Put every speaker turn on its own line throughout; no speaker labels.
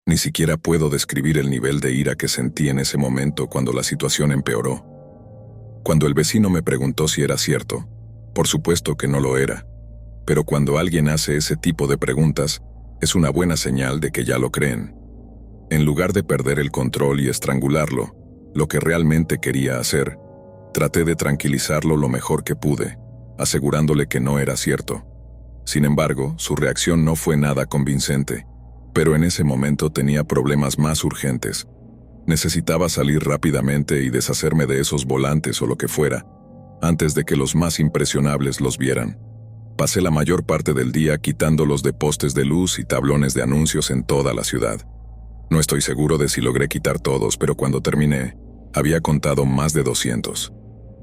Ni siquiera puedo describir el nivel de ira que sentí en ese momento cuando la situación empeoró. Cuando el vecino me preguntó si era cierto, por supuesto que no lo era. Pero cuando alguien hace ese tipo de preguntas, es una buena señal de que ya lo creen. En lugar de perder el control y estrangularlo, lo que realmente quería hacer, traté de tranquilizarlo lo mejor que pude, asegurándole que no era cierto. Sin embargo, su reacción no fue nada convincente, pero en ese momento tenía problemas más urgentes. Necesitaba salir rápidamente y deshacerme de esos volantes o lo que fuera, antes de que los más impresionables los vieran. Pasé la mayor parte del día quitándolos de postes de luz y tablones de anuncios en toda la ciudad. No estoy seguro de si logré quitar todos, pero cuando terminé, había contado más de 200.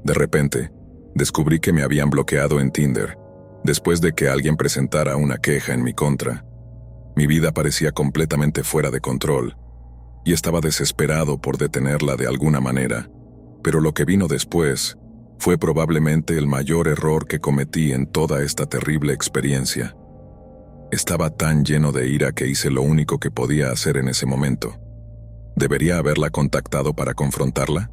De repente, descubrí que me habían bloqueado en Tinder, después de que alguien presentara una queja en mi contra. Mi vida parecía completamente fuera de control, y estaba desesperado por detenerla de alguna manera, pero lo que vino después fue probablemente el mayor error que cometí en toda esta terrible experiencia. Estaba tan lleno de ira que hice lo único que podía hacer en ese momento. ¿Debería haberla contactado para confrontarla?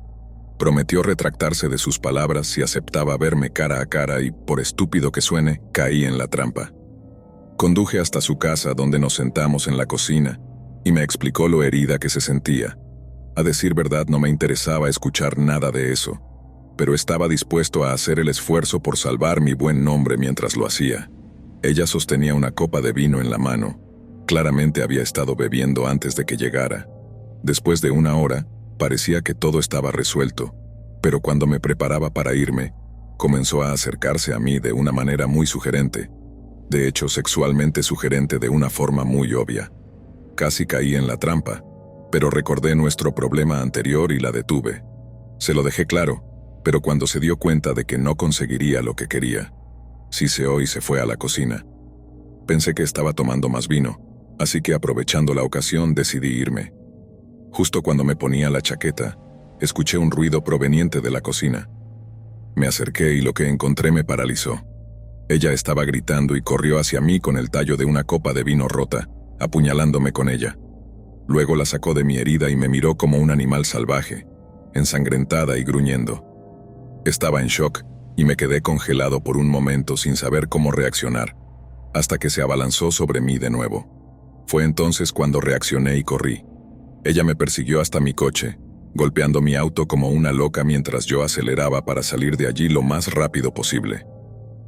Prometió retractarse de sus palabras si aceptaba verme cara a cara y, por estúpido que suene, caí en la trampa. Conduje hasta su casa donde nos sentamos en la cocina y me explicó lo herida que se sentía. A decir verdad, no me interesaba escuchar nada de eso, pero estaba dispuesto a hacer el esfuerzo por salvar mi buen nombre mientras lo hacía. Ella sostenía una copa de vino en la mano. Claramente había estado bebiendo antes de que llegara. Después de una hora, parecía que todo estaba resuelto, pero cuando me preparaba para irme, comenzó a acercarse a mí de una manera muy sugerente. De hecho, sexualmente sugerente de una forma muy obvia. Casi caí en la trampa, pero recordé nuestro problema anterior y la detuve. Se lo dejé claro, pero cuando se dio cuenta de que no conseguiría lo que quería, siseó y se fue a la cocina. Pensé que estaba tomando más vino, así que aprovechando la ocasión decidí irme. Justo cuando me ponía la chaqueta, escuché un ruido proveniente de la cocina. Me acerqué y lo que encontré me paralizó. Ella estaba gritando y corrió hacia mí con el tallo de una copa de vino rota, apuñalándome con ella. Luego la sacó de mi herida y me miró como un animal salvaje, ensangrentada y gruñendo. Estaba en shock y me quedé congelado por un momento sin saber cómo reaccionar, hasta que se abalanzó sobre mí de nuevo. Fue entonces cuando reaccioné y corrí. Ella me persiguió hasta mi coche, golpeando mi auto como una loca mientras yo aceleraba para salir de allí lo más rápido posible.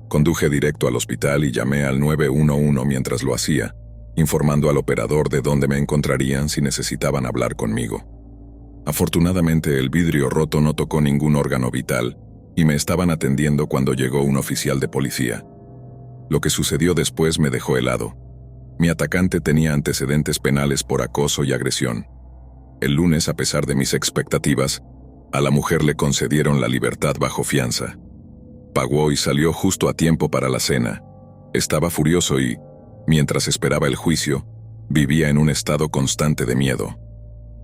Conduje directo al hospital y llamé al 911 mientras lo hacía, informando al operador de dónde me encontrarían si necesitaban hablar conmigo. Afortunadamente el vidrio roto no tocó ningún órgano vital y me estaban atendiendo cuando llegó un oficial de policía. Lo que sucedió después me dejó helado. Mi atacante tenía antecedentes penales por acoso y agresión. El lunes, a pesar de mis expectativas, a la mujer le concedieron la libertad bajo fianza. Pagó y salió justo a tiempo para la cena. Estaba furioso y, mientras esperaba el juicio, vivía en un estado constante de miedo.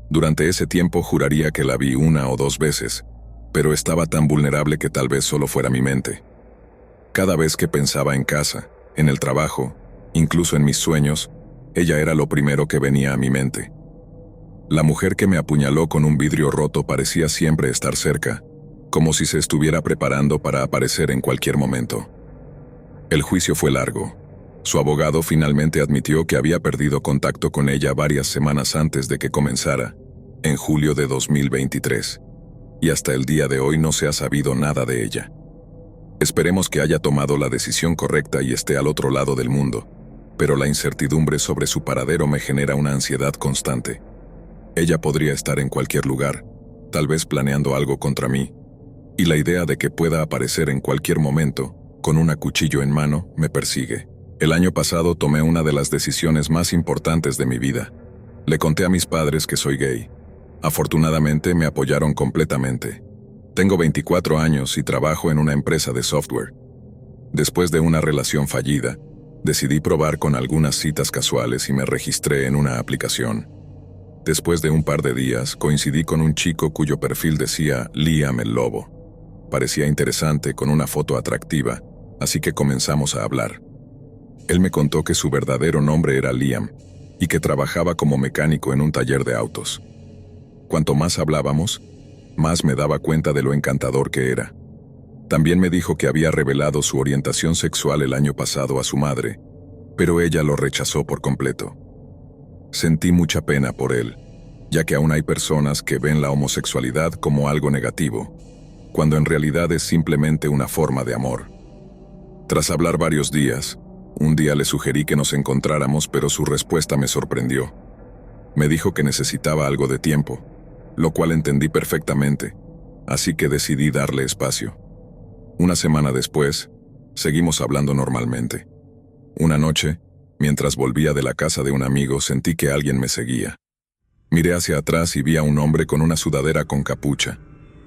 Durante ese tiempo juraría que la vi 1 o 2 veces, pero estaba tan vulnerable que tal vez solo fuera mi mente. Cada vez que pensaba en casa, en el trabajo, incluso en mis sueños, ella era lo primero que venía a mi mente. La mujer que me apuñaló con un vidrio roto parecía siempre estar cerca, como si se estuviera preparando para aparecer en cualquier momento. El juicio fue largo. Su abogado finalmente admitió que había perdido contacto con ella varias semanas antes de que comenzara, en julio de 2023, y hasta el día de hoy no se ha sabido nada de ella. Esperemos que haya tomado la decisión correcta y esté al otro lado del mundo, pero la incertidumbre sobre su paradero me genera una ansiedad constante. Ella podría estar en cualquier lugar, tal vez planeando algo contra mí, y la idea de que pueda aparecer en cualquier momento, con un cuchillo en mano, me persigue. El año pasado tomé una de las decisiones más importantes de mi vida. Le conté a mis padres que soy gay. Afortunadamente me apoyaron completamente. Tengo 24 años y trabajo en una empresa de software. Después de una relación fallida, decidí probar con algunas citas casuales y me registré en una aplicación. Después de un par de días, coincidí con un chico cuyo perfil decía Liam el Lobo. Parecía interesante, con una foto atractiva, así que comenzamos a hablar. Él me contó que su verdadero nombre era Liam, y que trabajaba como mecánico en un taller de autos. Cuanto más hablábamos, más me daba cuenta de lo encantador que era. También me dijo que había revelado su orientación sexual el año pasado a su madre, pero ella lo rechazó por completo. Sentí mucha pena por él, ya que aún hay personas que ven la homosexualidad como algo negativo, cuando en realidad es simplemente una forma de amor. Tras hablar varios días, un día le sugerí que nos encontráramos, pero su respuesta me sorprendió. Me dijo que necesitaba algo de tiempo, lo cual entendí perfectamente, así que decidí darle espacio. Una semana después, seguimos hablando normalmente. Una noche, mientras volvía de la casa de un amigo, sentí que alguien me seguía. Miré hacia atrás y vi a un hombre con una sudadera con capucha.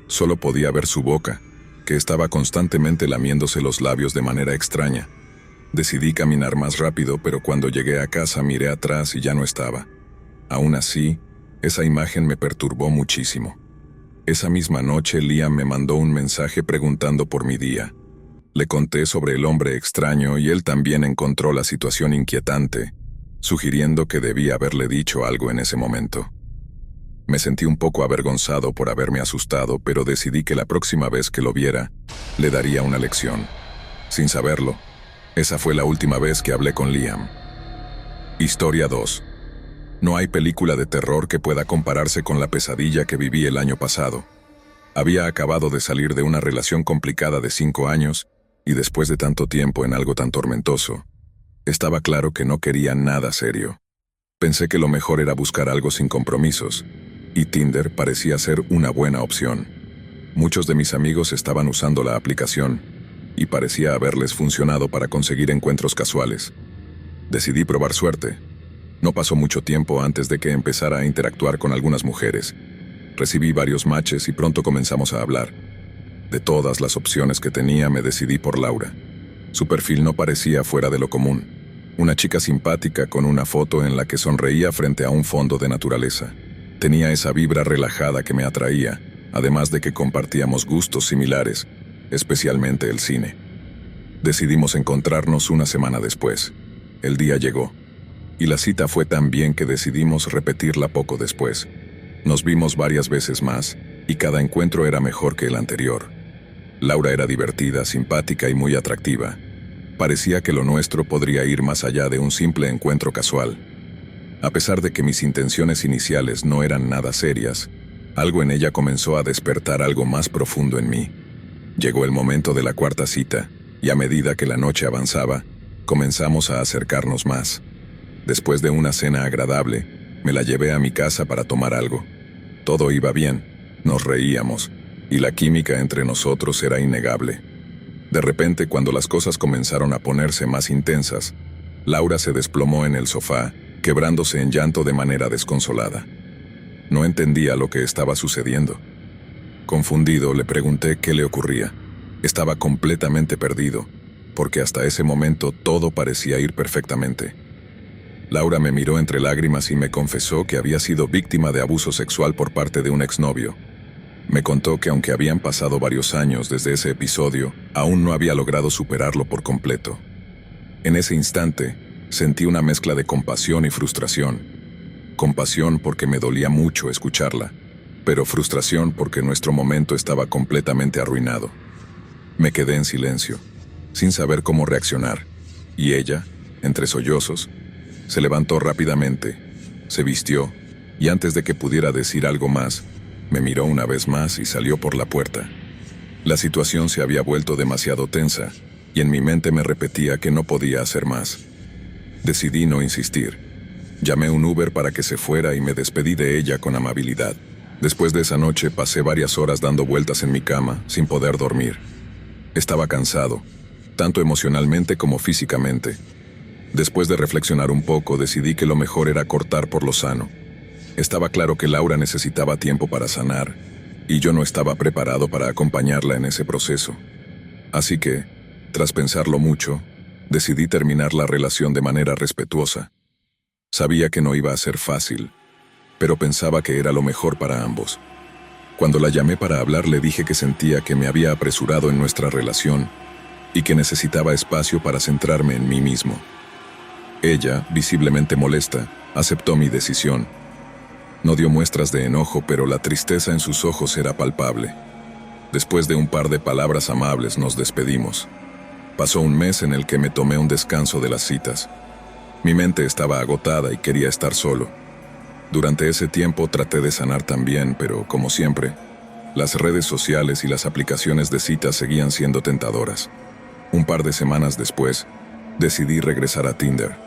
Solo podía ver su boca, que estaba constantemente lamiéndose los labios de manera extraña. Decidí caminar más rápido, pero cuando llegué a casa miré atrás y ya no estaba. Aún así, esa imagen me perturbó muchísimo. Esa misma noche Liam me mandó un mensaje preguntando por mi día. Le conté sobre el hombre extraño y él también encontró la situación inquietante, sugiriendo que debía haberle dicho algo en ese momento. Me sentí un poco avergonzado por haberme asustado, pero decidí que la próxima vez que lo viera, le daría una lección. Sin saberlo, esa fue la última vez que hablé con Liam. Historia 2. No hay película de terror que pueda compararse con la pesadilla que viví el año pasado. Había acabado de salir de una relación complicada de 5 años, y después de tanto tiempo en algo tan tormentoso, estaba claro que no quería nada serio. Pensé que lo mejor era buscar algo sin compromisos, y Tinder parecía ser una buena opción. Muchos de mis amigos estaban usando la aplicación, y parecía haberles funcionado para conseguir encuentros casuales. Decidí probar suerte. No pasó mucho tiempo antes de que empezara a interactuar con algunas mujeres. Recibí varios matches y pronto comenzamos a hablar. De todas las opciones que tenía, me decidí por Laura. Su perfil no parecía fuera de lo común. Una chica simpática con una foto en la que sonreía frente a un fondo de naturaleza. Tenía esa vibra relajada que me atraía, además de que compartíamos gustos similares, especialmente el cine. Decidimos encontrarnos una semana después. El día llegó, y la cita fue tan bien que decidimos repetirla poco después. Nos vimos varias veces más, y cada encuentro era mejor que el anterior. Laura era divertida, simpática y muy atractiva. Parecía que lo nuestro podría ir más allá de un simple encuentro casual. A pesar de que mis intenciones iniciales no eran nada serias, algo en ella comenzó a despertar algo más profundo en mí. Llegó el momento de la cuarta cita, y a medida que la noche avanzaba, comenzamos a acercarnos más. Después de una cena agradable, me la llevé a mi casa para tomar algo. Todo iba bien, nos reíamos, y la química entre nosotros era innegable. De repente, cuando las cosas comenzaron a ponerse más intensas, Laura se desplomó en el sofá, quebrándose en llanto de manera desconsolada. No entendía lo que estaba sucediendo. Confundido, le pregunté qué le ocurría. Estaba completamente perdido, porque hasta ese momento todo parecía ir perfectamente. Laura me miró entre lágrimas y me confesó que había sido víctima de abuso sexual por parte de un exnovio. Me contó que aunque habían pasado varios años desde ese episodio, aún no había logrado superarlo por completo. En ese instante, sentí una mezcla de compasión y frustración. Compasión porque me dolía mucho escucharla, pero frustración porque nuestro momento estaba completamente arruinado. Me quedé en silencio, sin saber cómo reaccionar, y ella, entre sollozos, se levantó rápidamente, se vistió, y antes de que pudiera decir algo más, me miró una vez más y salió por la puerta. La situación se había vuelto demasiado tensa, y en mi mente me repetía que no podía hacer más. Decidí no insistir. Llamé un Uber para que se fuera y me despedí de ella con amabilidad. Después de esa noche pasé varias horas dando vueltas en mi cama, sin poder dormir. Estaba cansado, tanto emocionalmente como físicamente. Después de reflexionar un poco, decidí que lo mejor era cortar por lo sano. Estaba claro que Laura necesitaba tiempo para sanar, y yo no estaba preparado para acompañarla en ese proceso. Así que, tras pensarlo mucho, decidí terminar la relación de manera respetuosa. Sabía que no iba a ser fácil, pero pensaba que era lo mejor para ambos. Cuando la llamé para hablar, le dije que sentía que me había apresurado en nuestra relación y que necesitaba espacio para centrarme en mí mismo. Ella, visiblemente molesta, aceptó mi decisión. No dio muestras de enojo, pero la tristeza en sus ojos era palpable. Después de un par de palabras amables nos despedimos. Pasó un mes en el que me tomé un descanso de las citas. Mi mente estaba agotada y quería estar solo. Durante ese tiempo traté de sanar también, pero como siempre, las redes sociales y las aplicaciones de citas seguían siendo tentadoras. Un par de semanas después, decidí regresar a Tinder.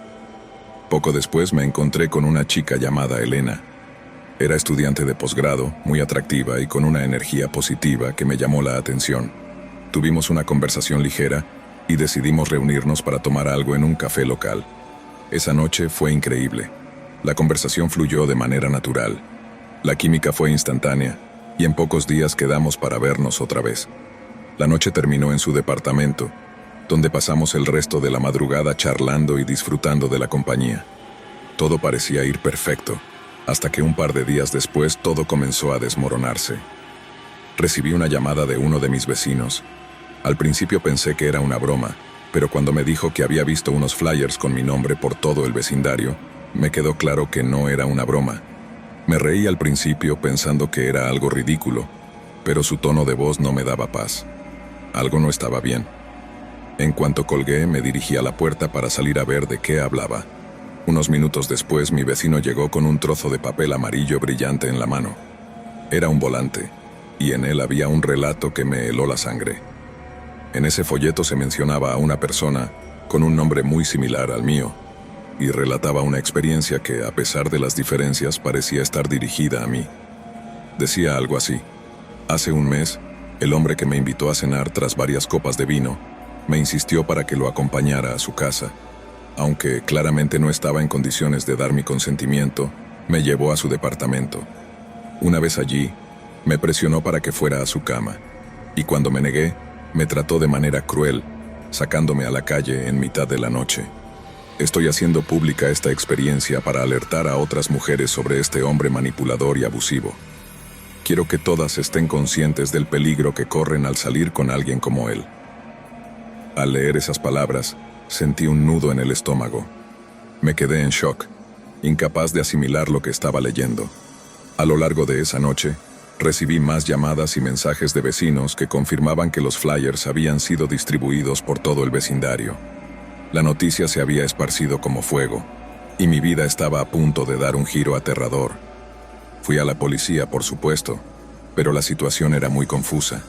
Poco después me encontré con una chica llamada Elena. Era estudiante de posgrado, muy atractiva y con una energía positiva que me llamó la atención. Tuvimos una conversación ligera y decidimos reunirnos para tomar algo en un café local. Esa noche fue increíble. La conversación fluyó de manera natural. La química fue instantánea y en pocos días quedamos para vernos otra vez. La noche terminó en su departamento, donde pasamos el resto de la madrugada charlando y disfrutando de la compañía. Todo parecía ir perfecto, hasta que un par de días después todo comenzó a desmoronarse. Recibí una llamada de uno de mis vecinos. Al principio pensé que era una broma, pero cuando me dijo que había visto unos flyers con mi nombre por todo el vecindario, me quedó claro que no era una broma. Me reí al principio pensando que era algo ridículo, pero su tono de voz no me daba paz. Algo no estaba bien. En cuanto colgué, me dirigí a la puerta para salir a ver de qué hablaba. Unos minutos después, mi vecino llegó con un trozo de papel amarillo brillante en la mano. Era un volante, y en él había un relato que me heló la sangre. En ese folleto se mencionaba a una persona con un nombre muy similar al mío, y relataba una experiencia que, a pesar de las diferencias, parecía estar dirigida a mí. Decía algo así: hace un mes, el hombre que me invitó a cenar tras varias copas de vino, me insistió para que lo acompañara a su casa. Aunque claramente no estaba en condiciones de dar mi consentimiento, me llevó a su departamento. Una vez allí, me presionó para que fuera a su cama, y cuando me negué, me trató de manera cruel, sacándome a la calle en mitad de la noche. Estoy haciendo pública esta experiencia para alertar a otras mujeres sobre este hombre manipulador y abusivo. Quiero que todas estén conscientes del peligro que corren al salir con alguien como él. Al leer esas palabras, sentí un nudo en el estómago. Me quedé en shock, incapaz de asimilar lo que estaba leyendo. A lo largo de esa noche, recibí más llamadas y mensajes de vecinos que confirmaban que los flyers habían sido distribuidos por todo el vecindario. La noticia se había esparcido como fuego, y mi vida estaba a punto de dar un giro aterrador. Fui a la policía, por supuesto, pero la situación era muy confusa.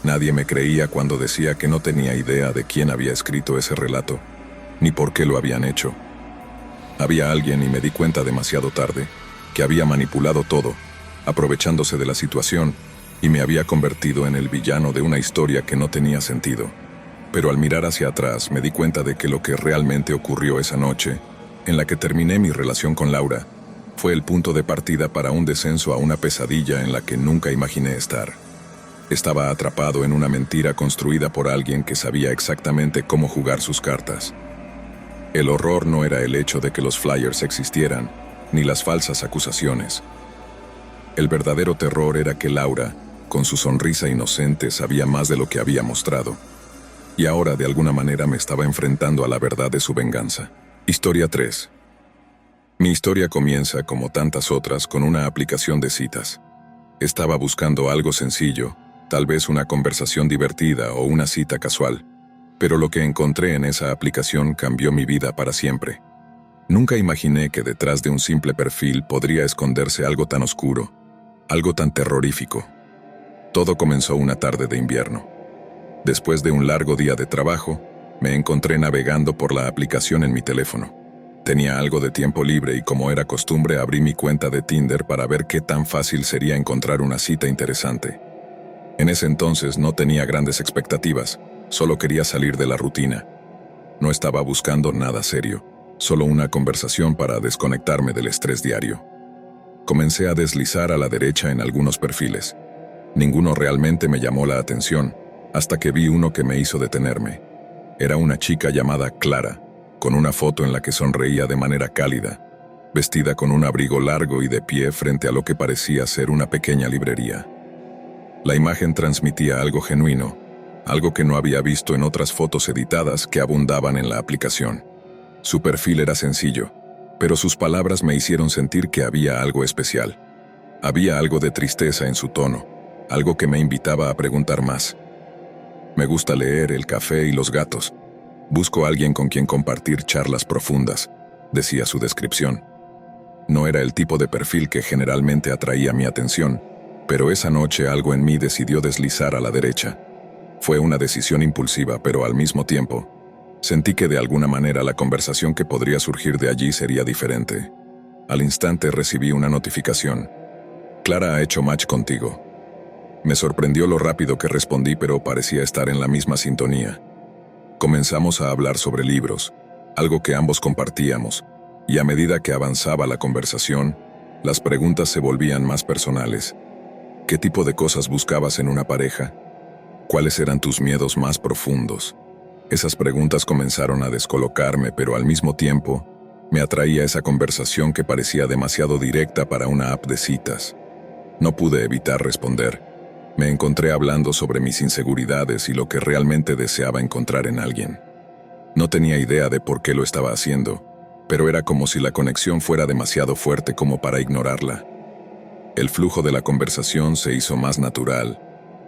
Nadie me creía cuando decía que no tenía idea de quién había escrito ese relato, ni por qué lo habían hecho. Había alguien, y me di cuenta demasiado tarde, que había manipulado todo, aprovechándose de la situación, y me había convertido en el villano de una historia que no tenía sentido. Pero al mirar hacia atrás me di cuenta de que lo que realmente ocurrió esa noche, en la que terminé mi relación con Laura, fue el punto de partida para un descenso a una pesadilla en la que nunca imaginé estar. Estaba atrapado en una mentira construida por alguien que sabía exactamente cómo jugar sus cartas. El horror no era el hecho de que los flyers existieran, ni las falsas acusaciones. El verdadero terror era que Laura, con su sonrisa inocente, sabía más de lo que había mostrado. Y ahora de alguna manera me estaba enfrentando a la verdad de su venganza. Historia 3. Mi historia comienza, como tantas otras, con una aplicación de citas. Estaba buscando algo sencillo, tal vez una conversación divertida o una cita casual, pero lo que encontré en esa aplicación cambió mi vida para siempre. Nunca imaginé que detrás de un simple perfil podría esconderse algo tan oscuro, algo tan terrorífico. Todo comenzó una tarde de invierno. Después de un largo día de trabajo, me encontré navegando por la aplicación en mi teléfono. Tenía algo de tiempo libre y, como era costumbre, abrí mi cuenta de Tinder para ver qué tan fácil sería encontrar una cita interesante. En ese entonces no tenía grandes expectativas, solo quería salir de la rutina. No estaba buscando nada serio, solo una conversación para desconectarme del estrés diario. Comencé a deslizar a la derecha en algunos perfiles. Ninguno realmente me llamó la atención, hasta que vi uno que me hizo detenerme. Era una chica llamada Clara, con una foto en la que sonreía de manera cálida, vestida con un abrigo largo y de pie frente a lo que parecía ser una pequeña librería. La imagen transmitía algo genuino, algo que no había visto en otras fotos editadas que abundaban en la aplicación. Su perfil era sencillo, pero sus palabras me hicieron sentir que había algo especial. Había algo de tristeza en su tono, algo que me invitaba a preguntar más. Me gusta leer, el café y los gatos. Busco a alguien con quien compartir charlas profundas, decía su descripción. No era el tipo de perfil que generalmente atraía mi atención, pero esa noche algo en mí decidió deslizar a la derecha. Fue una decisión impulsiva, pero al mismo tiempo, sentí que de alguna manera la conversación que podría surgir de allí sería diferente. Al instante recibí una notificación. Clara ha hecho match contigo. Me sorprendió lo rápido que respondí, pero parecía estar en la misma sintonía. Comenzamos a hablar sobre libros, algo que ambos compartíamos, y a medida que avanzaba la conversación, las preguntas se volvían más personales. ¿Qué tipo de cosas buscabas en una pareja? ¿Cuáles eran tus miedos más profundos? Esas preguntas comenzaron a descolocarme, pero al mismo tiempo, me atraía esa conversación que parecía demasiado directa para una app de citas. No pude evitar responder. Me encontré hablando sobre mis inseguridades y lo que realmente deseaba encontrar en alguien. No tenía idea de por qué lo estaba haciendo, pero era como si la conexión fuera demasiado fuerte como para ignorarla. El flujo de la conversación se hizo más natural,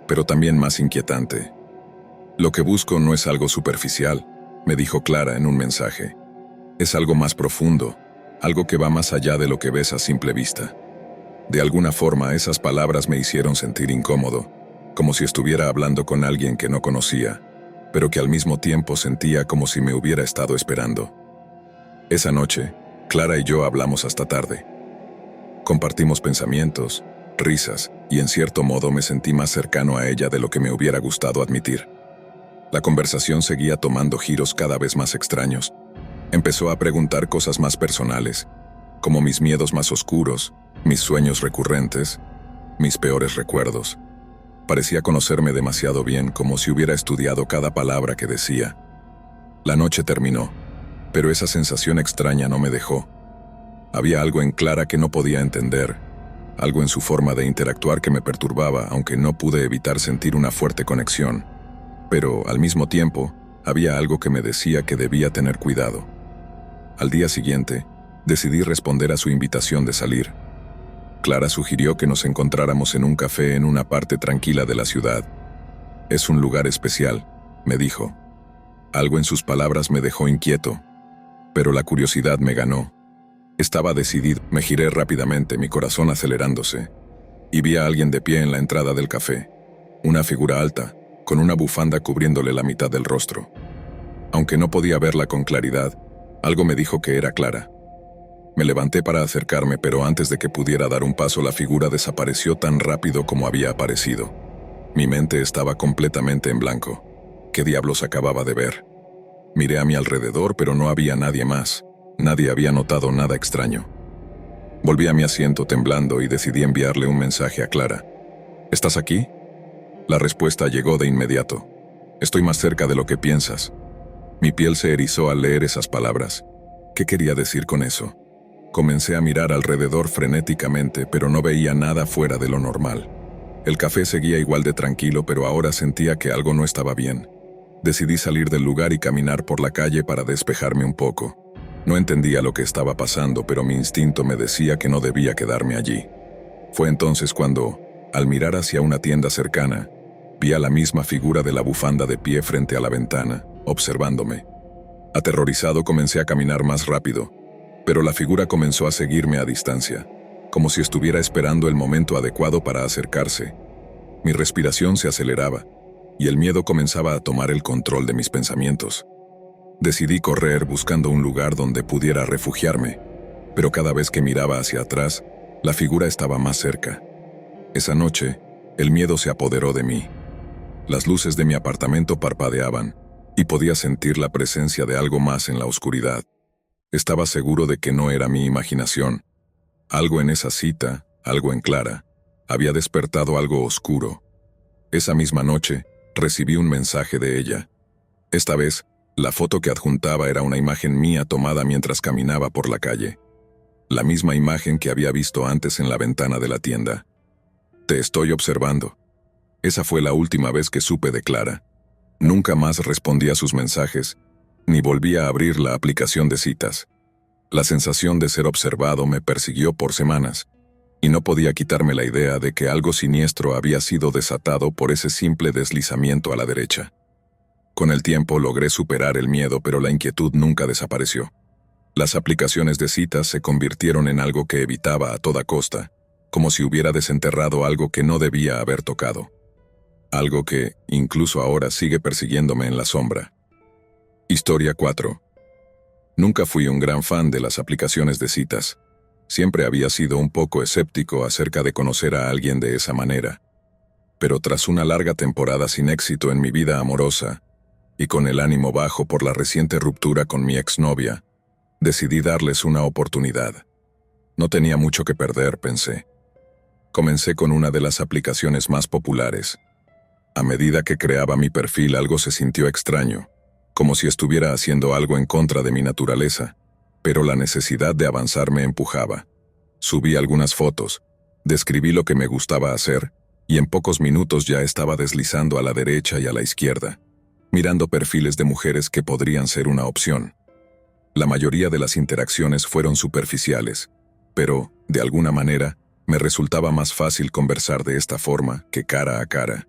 pero también más inquietante. Lo que busco no es algo superficial, me dijo Clara en un mensaje. Es algo más profundo, algo que va más allá de lo que ves a simple vista. De alguna forma, esas palabras me hicieron sentir incómodo, como si estuviera hablando con alguien que no conocía, pero que al mismo tiempo sentía como si me hubiera estado esperando. Esa noche, Clara y yo hablamos hasta tarde. Compartimos pensamientos, risas, y en cierto modo me sentí más cercano a ella de lo que me hubiera gustado admitir. La conversación seguía tomando giros cada vez más extraños. Empezó a preguntar cosas más personales, como mis miedos más oscuros, mis sueños recurrentes, mis peores recuerdos. Parecía conocerme demasiado bien, como si hubiera estudiado cada palabra que decía. La noche terminó, pero esa sensación extraña no me dejó. Había algo en Clara que no podía entender, algo en su forma de interactuar que me perturbaba, aunque no pude evitar sentir una fuerte conexión. Pero, al mismo tiempo, había algo que me decía que debía tener cuidado. Al día siguiente, decidí responder a su invitación de salir. Clara sugirió que nos encontráramos en un café en una parte tranquila de la ciudad. Es un lugar especial, me dijo. Algo en sus palabras me dejó inquieto, pero la curiosidad me ganó. Estaba decidido. Me giré rápidamente, mi corazón acelerándose, y vi a alguien de pie en la entrada del café. Una figura alta, con una bufanda cubriéndole la mitad del rostro. Aunque no podía verla con claridad, algo me dijo que era Clara. Me levanté para acercarme, pero antes de que pudiera dar un paso, la figura desapareció tan rápido como había aparecido. Mi mente estaba completamente en blanco. ¿Qué diablos acababa de ver? Miré a mi alrededor, pero no había nadie más. Nadie había notado nada extraño. Volví a mi asiento temblando y decidí enviarle un mensaje a Clara. ¿Estás aquí? La respuesta llegó de inmediato. Estoy más cerca de lo que piensas. Mi piel se erizó al leer esas palabras. ¿Qué quería decir con eso? Comencé a mirar alrededor frenéticamente, pero no veía nada fuera de lo normal. El café seguía igual de tranquilo, pero ahora sentía que algo no estaba bien. Decidí salir del lugar y caminar por la calle para despejarme un poco. No entendía lo que estaba pasando, pero mi instinto me decía que no debía quedarme allí. Fue entonces cuando, al mirar hacia una tienda cercana, vi a la misma figura de la bufanda de pie frente a la ventana, observándome. Aterrorizado comencé a caminar más rápido, pero la figura comenzó a seguirme a distancia, como si estuviera esperando el momento adecuado para acercarse. Mi respiración se aceleraba, y el miedo comenzaba a tomar el control de mis pensamientos. Decidí correr buscando un lugar donde pudiera refugiarme, pero cada vez que miraba hacia atrás, la figura estaba más cerca. Esa noche, el miedo se apoderó de mí. Las luces de mi apartamento parpadeaban, y podía sentir la presencia de algo más en la oscuridad. Estaba seguro de que no era mi imaginación. Algo en esa cita, algo en Clara, había despertado algo oscuro. Esa misma noche, recibí un mensaje de ella. Esta vez, la foto que adjuntaba era una imagen mía tomada mientras caminaba por la calle. La misma imagen que había visto antes en la ventana de la tienda. Te estoy observando. Esa fue la última vez que supe de Clara. Nunca más respondí a sus mensajes, Ni volví a abrir la aplicación de citas. La sensación de ser observado me persiguió por semanas, y no podía quitarme la idea de que algo siniestro había sido desatado por ese simple deslizamiento a la derecha. Con el tiempo logré superar el miedo, pero la inquietud nunca desapareció. Las aplicaciones de citas se convirtieron en algo que evitaba a toda costa, como si hubiera desenterrado algo que no debía haber tocado. Algo que, incluso ahora, sigue persiguiéndome en la sombra. Historia 4. Nunca fui un gran fan de las aplicaciones de citas. Siempre había sido un poco escéptico acerca de conocer a alguien de esa manera. Pero tras una larga temporada sin éxito en mi vida amorosa, y con el ánimo bajo por la reciente ruptura con mi exnovia, decidí darles una oportunidad. No tenía mucho que perder, pensé. Comencé con una de las aplicaciones más populares. A medida que creaba mi perfil, algo se sintió extraño, como si estuviera haciendo algo en contra de mi naturaleza, pero la necesidad de avanzar me empujaba. Subí algunas fotos, describí lo que me gustaba hacer, y en pocos minutos ya estaba deslizando a la derecha y a la izquierda, mirando perfiles de mujeres que podrían ser una opción. La mayoría de las interacciones fueron superficiales, pero, de alguna manera, me resultaba más fácil conversar de esta forma que cara a cara.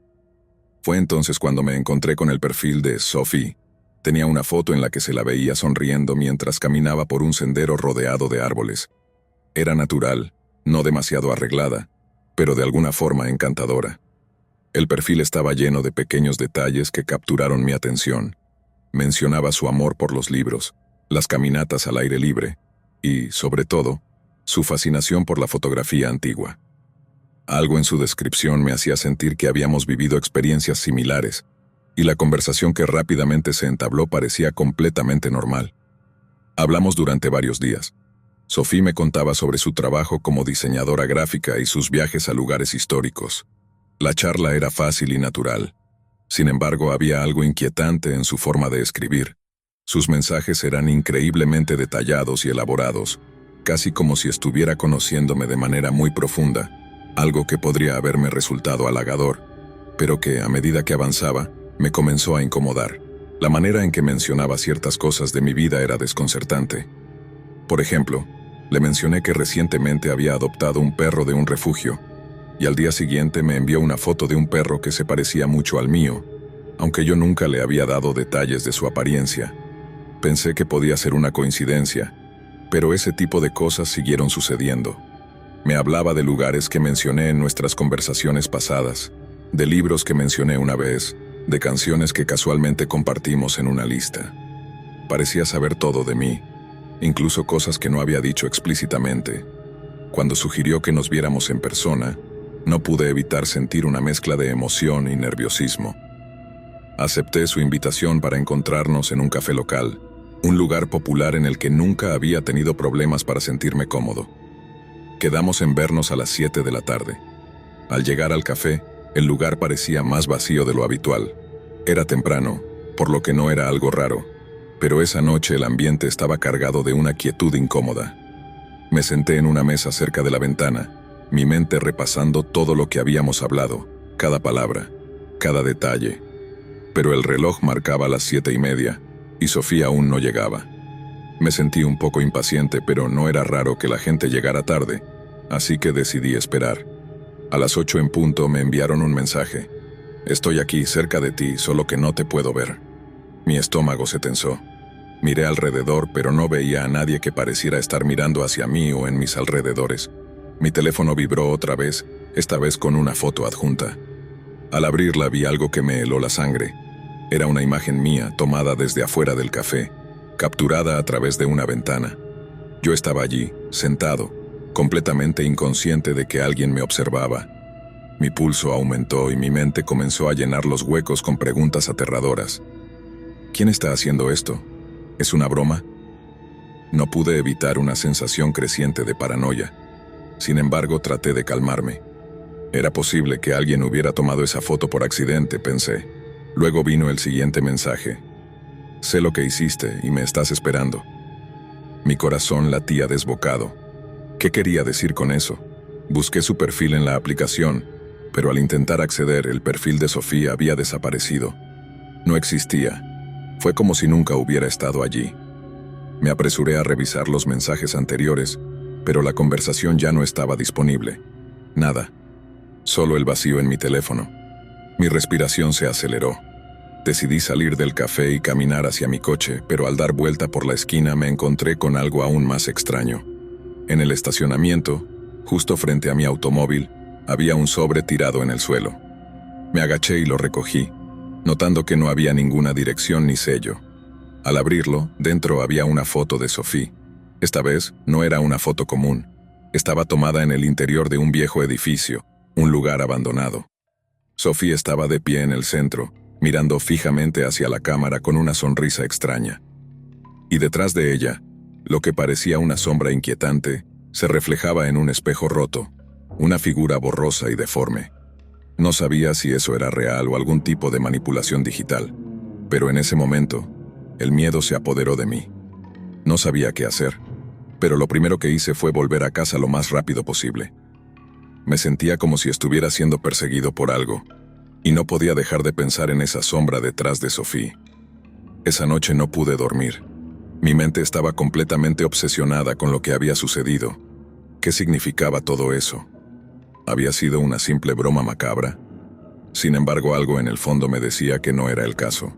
Fue entonces cuando me encontré con el perfil de Sophie. Tenía una foto en la que se la veía sonriendo mientras caminaba por un sendero rodeado de árboles. Era natural, no demasiado arreglada, pero de alguna forma encantadora. El perfil estaba lleno de pequeños detalles que capturaron mi atención. Mencionaba su amor por los libros, las caminatas al aire libre y, sobre todo, su fascinación por la fotografía antigua. Algo en su descripción me hacía sentir que habíamos vivido experiencias similares, y la conversación que rápidamente se entabló parecía completamente normal. Hablamos durante varios días. Sophie me contaba sobre su trabajo como diseñadora gráfica y sus viajes a lugares históricos. La charla era fácil y natural. Sin embargo, había algo inquietante en su forma de escribir. Sus mensajes eran increíblemente detallados y elaborados, casi como si estuviera conociéndome de manera muy profunda, algo que podría haberme resultado halagador, pero que, a medida que avanzaba, me comenzó a incomodar. La manera en que mencionaba ciertas cosas de mi vida era desconcertante. Por ejemplo, le mencioné que recientemente había adoptado un perro de un refugio, y al día siguiente me envió una foto de un perro que se parecía mucho al mío, aunque yo nunca le había dado detalles de su apariencia. Pensé que podía ser una coincidencia, pero ese tipo de cosas siguieron sucediendo. Me hablaba de lugares que mencioné en nuestras conversaciones pasadas, de libros que mencioné una vez, de canciones que casualmente compartimos en una lista. Parecía saber todo de mí, incluso cosas que no había dicho explícitamente. Cuando sugirió que nos viéramos en persona, no pude evitar sentir una mezcla de emoción y nerviosismo. Acepté su invitación para encontrarnos en un café local, un lugar popular en el que nunca había tenido problemas para sentirme cómodo. Quedamos en vernos a las 7 de la tarde. Al llegar al café, el lugar parecía más vacío de lo habitual. Era temprano, por lo que no era algo raro, pero esa noche el ambiente estaba cargado de una quietud incómoda. Me senté en una mesa cerca de la ventana, mi mente repasando todo lo que habíamos hablado, cada palabra, cada detalle. Pero el reloj marcaba las 7:30, y Sofía aún no llegaba. Me sentí un poco impaciente, pero no era raro que la gente llegara tarde, así que decidí esperar. A las 8 en punto me enviaron un mensaje. Estoy aquí, cerca de ti, solo que no te puedo ver. Mi estómago se tensó. Miré alrededor, pero no veía a nadie que pareciera estar mirando hacia mí o en mis alrededores. Mi teléfono vibró otra vez, esta vez con una foto adjunta. Al abrirla vi algo que me heló la sangre. Era una imagen mía tomada desde afuera del café, capturada a través de una ventana. Yo estaba allí, sentado, completamente inconsciente de que alguien me observaba. Mi pulso aumentó y mi mente comenzó a llenar los huecos con preguntas aterradoras. ¿Quién está haciendo esto? ¿Es una broma? No pude evitar una sensación creciente de paranoia. Sin embargo, traté de calmarme. Era posible que alguien hubiera tomado esa foto por accidente, pensé. Luego vino el siguiente mensaje. Sé lo que hiciste y me estás esperando. Mi corazón latía desbocado. ¿Qué quería decir con eso? Busqué su perfil en la aplicación, pero al intentar acceder, el perfil de Sofía había desaparecido. No existía. Fue como si nunca hubiera estado allí. Me apresuré a revisar los mensajes anteriores, pero la conversación ya no estaba disponible. Nada. Solo el vacío en mi teléfono. Mi respiración se aceleró. Decidí salir del café y caminar hacia mi coche, pero al dar vuelta por la esquina me encontré con algo aún más extraño. En el estacionamiento, justo frente a mi automóvil, había un sobre tirado en el suelo. Me agaché y lo recogí, notando que no había ninguna dirección ni sello. Al abrirlo, dentro había una foto de Sophie. Esta vez, no era una foto común. Estaba tomada en el interior de un viejo edificio, un lugar abandonado. Sophie estaba de pie en el centro, mirando fijamente hacia la cámara con una sonrisa extraña. Y detrás de ella, lo que parecía una sombra inquietante, se reflejaba en un espejo roto, una figura borrosa y deforme. No sabía si eso era real o algún tipo de manipulación digital, pero en ese momento, el miedo se apoderó de mí. No sabía qué hacer, pero lo primero que hice fue volver a casa lo más rápido posible. Me sentía como si estuviera siendo perseguido por algo, y no podía dejar de pensar en esa sombra detrás de Sophie. Esa noche no pude dormir. Mi mente estaba completamente obsesionada con lo que había sucedido. ¿Qué significaba todo eso? ¿Había sido una simple broma macabra? Sin embargo, algo en el fondo me decía que no era el caso.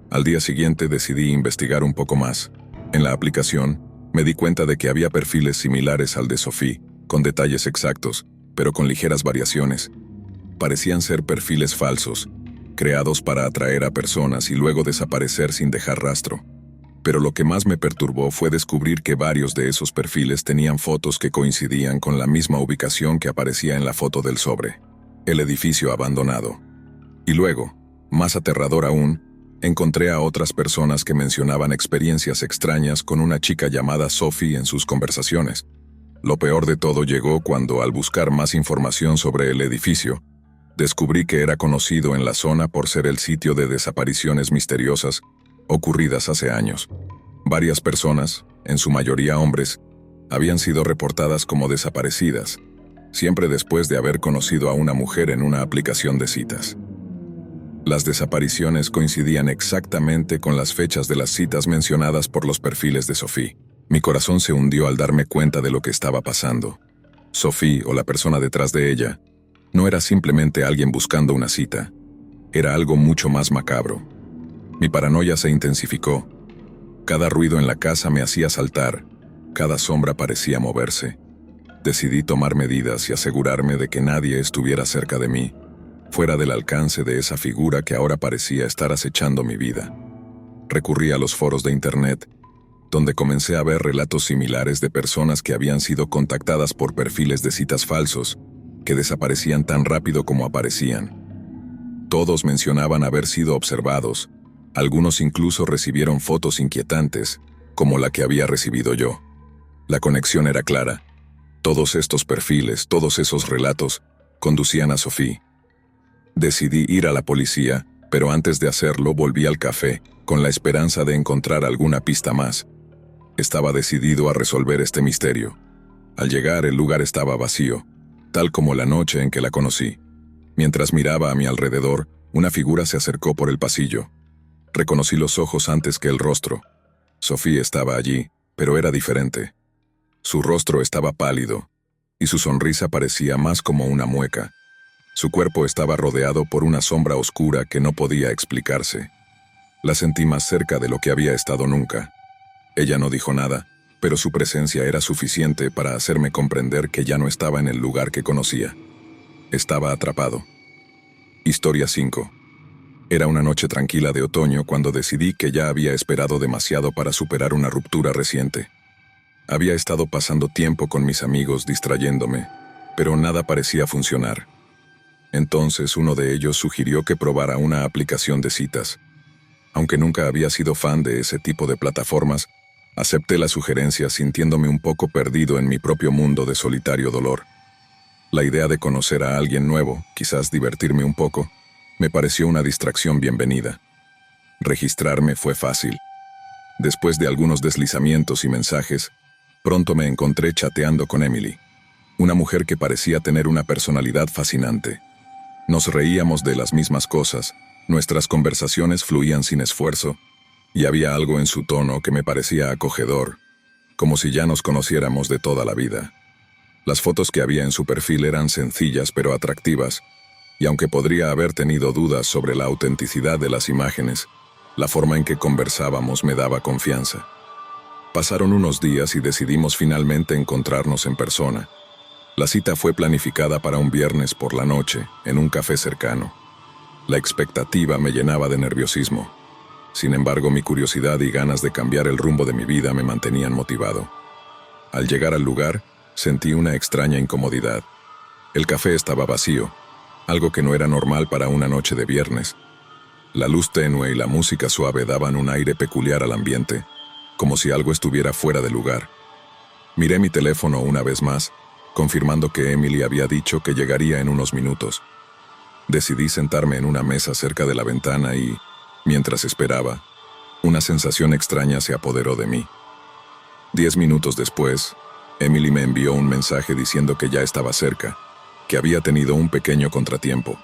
Al día siguiente decidí investigar un poco más. En la aplicación, me di cuenta de que había perfiles similares al de Sophie, con detalles exactos, pero con ligeras variaciones. Parecían ser perfiles falsos, creados para atraer a personas y luego desaparecer sin dejar rastro. Pero lo que más me perturbó fue descubrir que varios de esos perfiles tenían fotos que coincidían con la misma ubicación que aparecía en la foto del sobre, el edificio abandonado. Y luego, más aterrador aún, encontré a otras personas que mencionaban experiencias extrañas con una chica llamada Sophie en sus conversaciones. Lo peor de todo llegó cuando, al buscar más información sobre el edificio, descubrí que era conocido en la zona por ser el sitio de desapariciones misteriosas ocurridas hace años. Varias personas, en su mayoría hombres, habían sido reportadas como desaparecidas, siempre después de haber conocido a una mujer en una aplicación de citas. Las desapariciones coincidían exactamente con las fechas de las citas mencionadas por los perfiles de Sophie. Mi corazón se hundió al darme cuenta de lo que estaba pasando. Sophie, o la persona detrás de ella, no era simplemente alguien buscando una cita. Era algo mucho más macabro. Mi paranoia se intensificó. Cada ruido en la casa me hacía saltar, cada sombra parecía moverse. Decidí tomar medidas y asegurarme de que nadie estuviera cerca de mí, fuera del alcance de esa figura que ahora parecía estar acechando mi vida. Recurrí a los foros de internet, donde comencé a ver relatos similares de personas que habían sido contactadas por perfiles de citas falsos, que desaparecían tan rápido como aparecían. Todos mencionaban haber sido observados. Algunos incluso recibieron fotos inquietantes, como la que había recibido yo. La conexión era clara. Todos estos perfiles, todos esos relatos, conducían a Sophie. Decidí ir a la policía, pero antes de hacerlo volví al café, con la esperanza de encontrar alguna pista más. Estaba decidido a resolver este misterio. Al llegar, el lugar estaba vacío, tal como la noche en que la conocí. Mientras miraba a mi alrededor, una figura se acercó por el pasillo. Reconocí los ojos antes que el rostro. Sophie estaba allí, pero era diferente. Su rostro estaba pálido, y su sonrisa parecía más como una mueca. Su cuerpo estaba rodeado por una sombra oscura que no podía explicarse. La sentí más cerca de lo que había estado nunca. Ella no dijo nada, pero su presencia era suficiente para hacerme comprender que ya no estaba en el lugar que conocía. Estaba atrapado. Historia 5. Era una noche tranquila de otoño cuando decidí que ya había esperado demasiado para superar una ruptura reciente. Había estado pasando tiempo con mis amigos distrayéndome, pero nada parecía funcionar. Entonces uno de ellos sugirió que probara una aplicación de citas. Aunque nunca había sido fan de ese tipo de plataformas, acepté la sugerencia sintiéndome un poco perdido en mi propio mundo de solitario dolor. La idea de conocer a alguien nuevo, quizás divertirme un poco, me pareció una distracción bienvenida. Registrarme fue fácil. Después de algunos deslizamientos y mensajes, pronto me encontré chateando con Emily, una mujer que parecía tener una personalidad fascinante. Nos reíamos de las mismas cosas, nuestras conversaciones fluían sin esfuerzo, y había algo en su tono que me parecía acogedor, como si ya nos conociéramos de toda la vida. Las fotos que había en su perfil eran sencillas pero atractivas, y aunque podría haber tenido dudas sobre la autenticidad de las imágenes, la forma en que conversábamos me daba confianza. Pasaron unos días y decidimos finalmente encontrarnos en persona. La cita fue planificada para un viernes por la noche, en un café cercano. La expectativa me llenaba de nerviosismo. Sin embargo, mi curiosidad y ganas de cambiar el rumbo de mi vida me mantenían motivado. Al llegar al lugar, sentí una extraña incomodidad. El café estaba vacío, algo que no era normal para una noche de viernes. La luz tenue y la música suave daban un aire peculiar al ambiente, como si algo estuviera fuera de lugar. Miré mi teléfono una vez más, confirmando que Emily había dicho que llegaría en unos minutos. Decidí sentarme en una mesa cerca de la ventana y, mientras esperaba, una sensación extraña se apoderó de mí. 10 minutos después, Emily me envió un mensaje diciendo que ya estaba cerca, que había tenido un pequeño contratiempo.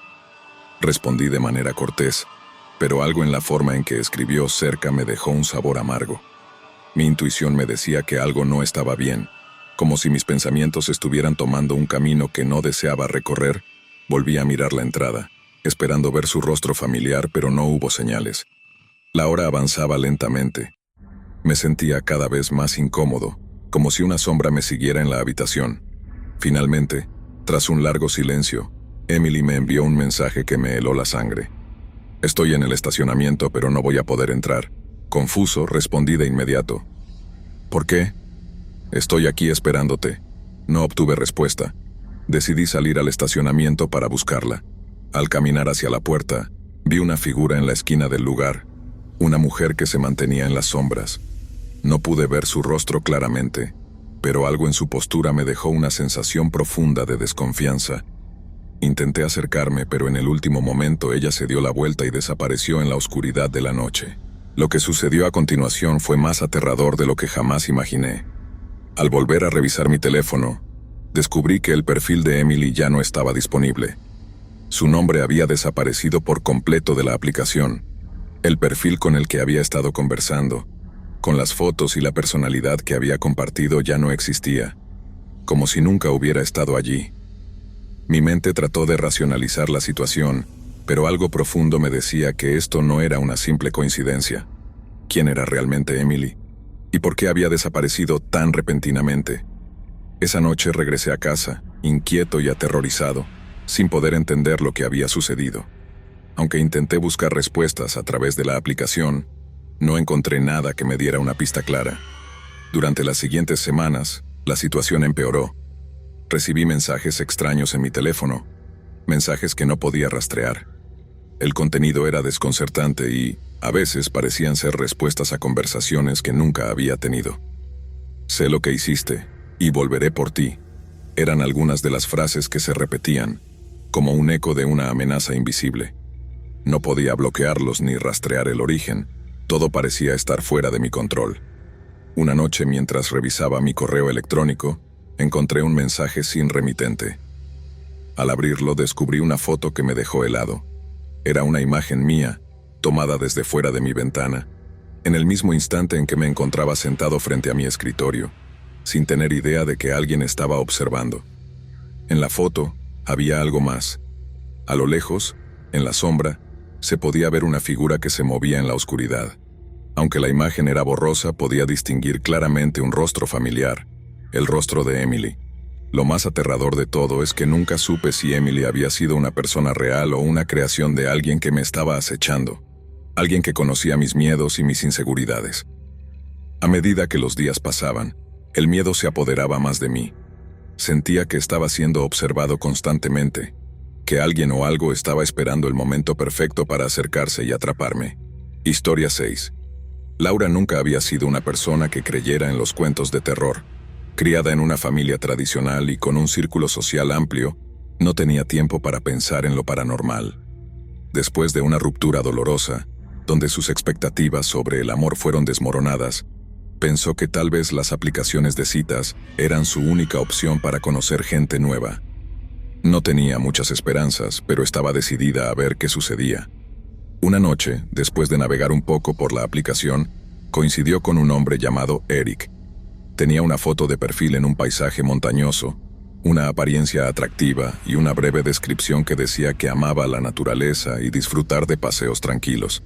Respondí de manera cortés, pero algo en la forma en que escribió cerca me dejó un sabor amargo. Mi intuición me decía que algo no estaba bien, como si mis pensamientos estuvieran tomando un camino que no deseaba recorrer. Volví a mirar la entrada, esperando ver su rostro familiar, pero no hubo señales. La hora avanzaba lentamente. Me sentía cada vez más incómodo, como si una sombra me siguiera en la habitación. Finalmente, tras un largo silencio, Emily me envió un mensaje que me heló la sangre. «Estoy en el estacionamiento, pero no voy a poder entrar». Confuso, respondí de inmediato. «¿Por qué?» «Estoy aquí esperándote». No obtuve respuesta. Decidí salir al estacionamiento para buscarla. Al caminar hacia la puerta, vi una figura en la esquina del lugar, una mujer que se mantenía en las sombras. No pude ver su rostro claramente, pero algo en su postura me dejó una sensación profunda de desconfianza. Intenté acercarme, pero en el último momento ella se dio la vuelta y desapareció en la oscuridad de la noche. Lo que sucedió a continuación fue más aterrador de lo que jamás imaginé. Al volver a revisar mi teléfono, descubrí que el perfil de Emily ya no estaba disponible. Su nombre había desaparecido por completo de la aplicación. El perfil con el que había estado conversando, con las fotos y la personalidad que había compartido ya no existía, como si nunca hubiera estado allí. Mi mente trató de racionalizar la situación, pero algo profundo me decía que esto no era una simple coincidencia. ¿Quién era realmente Emily? ¿Y por qué había desaparecido tan repentinamente? Esa noche regresé a casa, inquieto y aterrorizado, sin poder entender lo que había sucedido. Aunque intenté buscar respuestas a través de la aplicación, no encontré nada que me diera una pista clara. Durante las siguientes semanas, la situación empeoró. Recibí mensajes extraños en mi teléfono, mensajes que no podía rastrear. El contenido era desconcertante y, a veces, parecían ser respuestas a conversaciones que nunca había tenido. «Sé lo que hiciste, y volveré por ti», eran algunas de las frases que se repetían, como un eco de una amenaza invisible. No podía bloquearlos ni rastrear el origen, todo parecía estar fuera de mi control. Una noche, mientras revisaba mi correo electrónico, encontré un mensaje sin remitente. Al abrirlo, descubrí una foto que me dejó helado. Era una imagen mía, tomada desde fuera de mi ventana, en el mismo instante en que me encontraba sentado frente a mi escritorio, sin tener idea de que alguien estaba observando. En la foto había algo más. A lo lejos, en la sombra, se podía ver una figura que se movía en la oscuridad. Aunque la imagen era borrosa, podía distinguir claramente un rostro familiar, el rostro de Emily. Lo más aterrador de todo es que nunca supe si Emily había sido una persona real o una creación de alguien que me estaba acechando, alguien que conocía mis miedos y mis inseguridades. A medida que los días pasaban, el miedo se apoderaba más de mí. Sentía que estaba siendo observado constantemente, que alguien o algo estaba esperando el momento perfecto para acercarse y atraparme. Historia 6. Laura nunca había sido una persona que creyera en los cuentos de terror. Criada en una familia tradicional y con un círculo social amplio, no tenía tiempo para pensar en lo paranormal. Después de una ruptura dolorosa, donde sus expectativas sobre el amor fueron desmoronadas, pensó que tal vez las aplicaciones de citas eran su única opción para conocer gente nueva. No tenía muchas esperanzas, pero estaba decidida a ver qué sucedía. Una noche, después de navegar un poco por la aplicación, coincidió con un hombre llamado Eric. Tenía una foto de perfil en un paisaje montañoso, una apariencia atractiva y una breve descripción que decía que amaba la naturaleza y disfrutar de paseos tranquilos.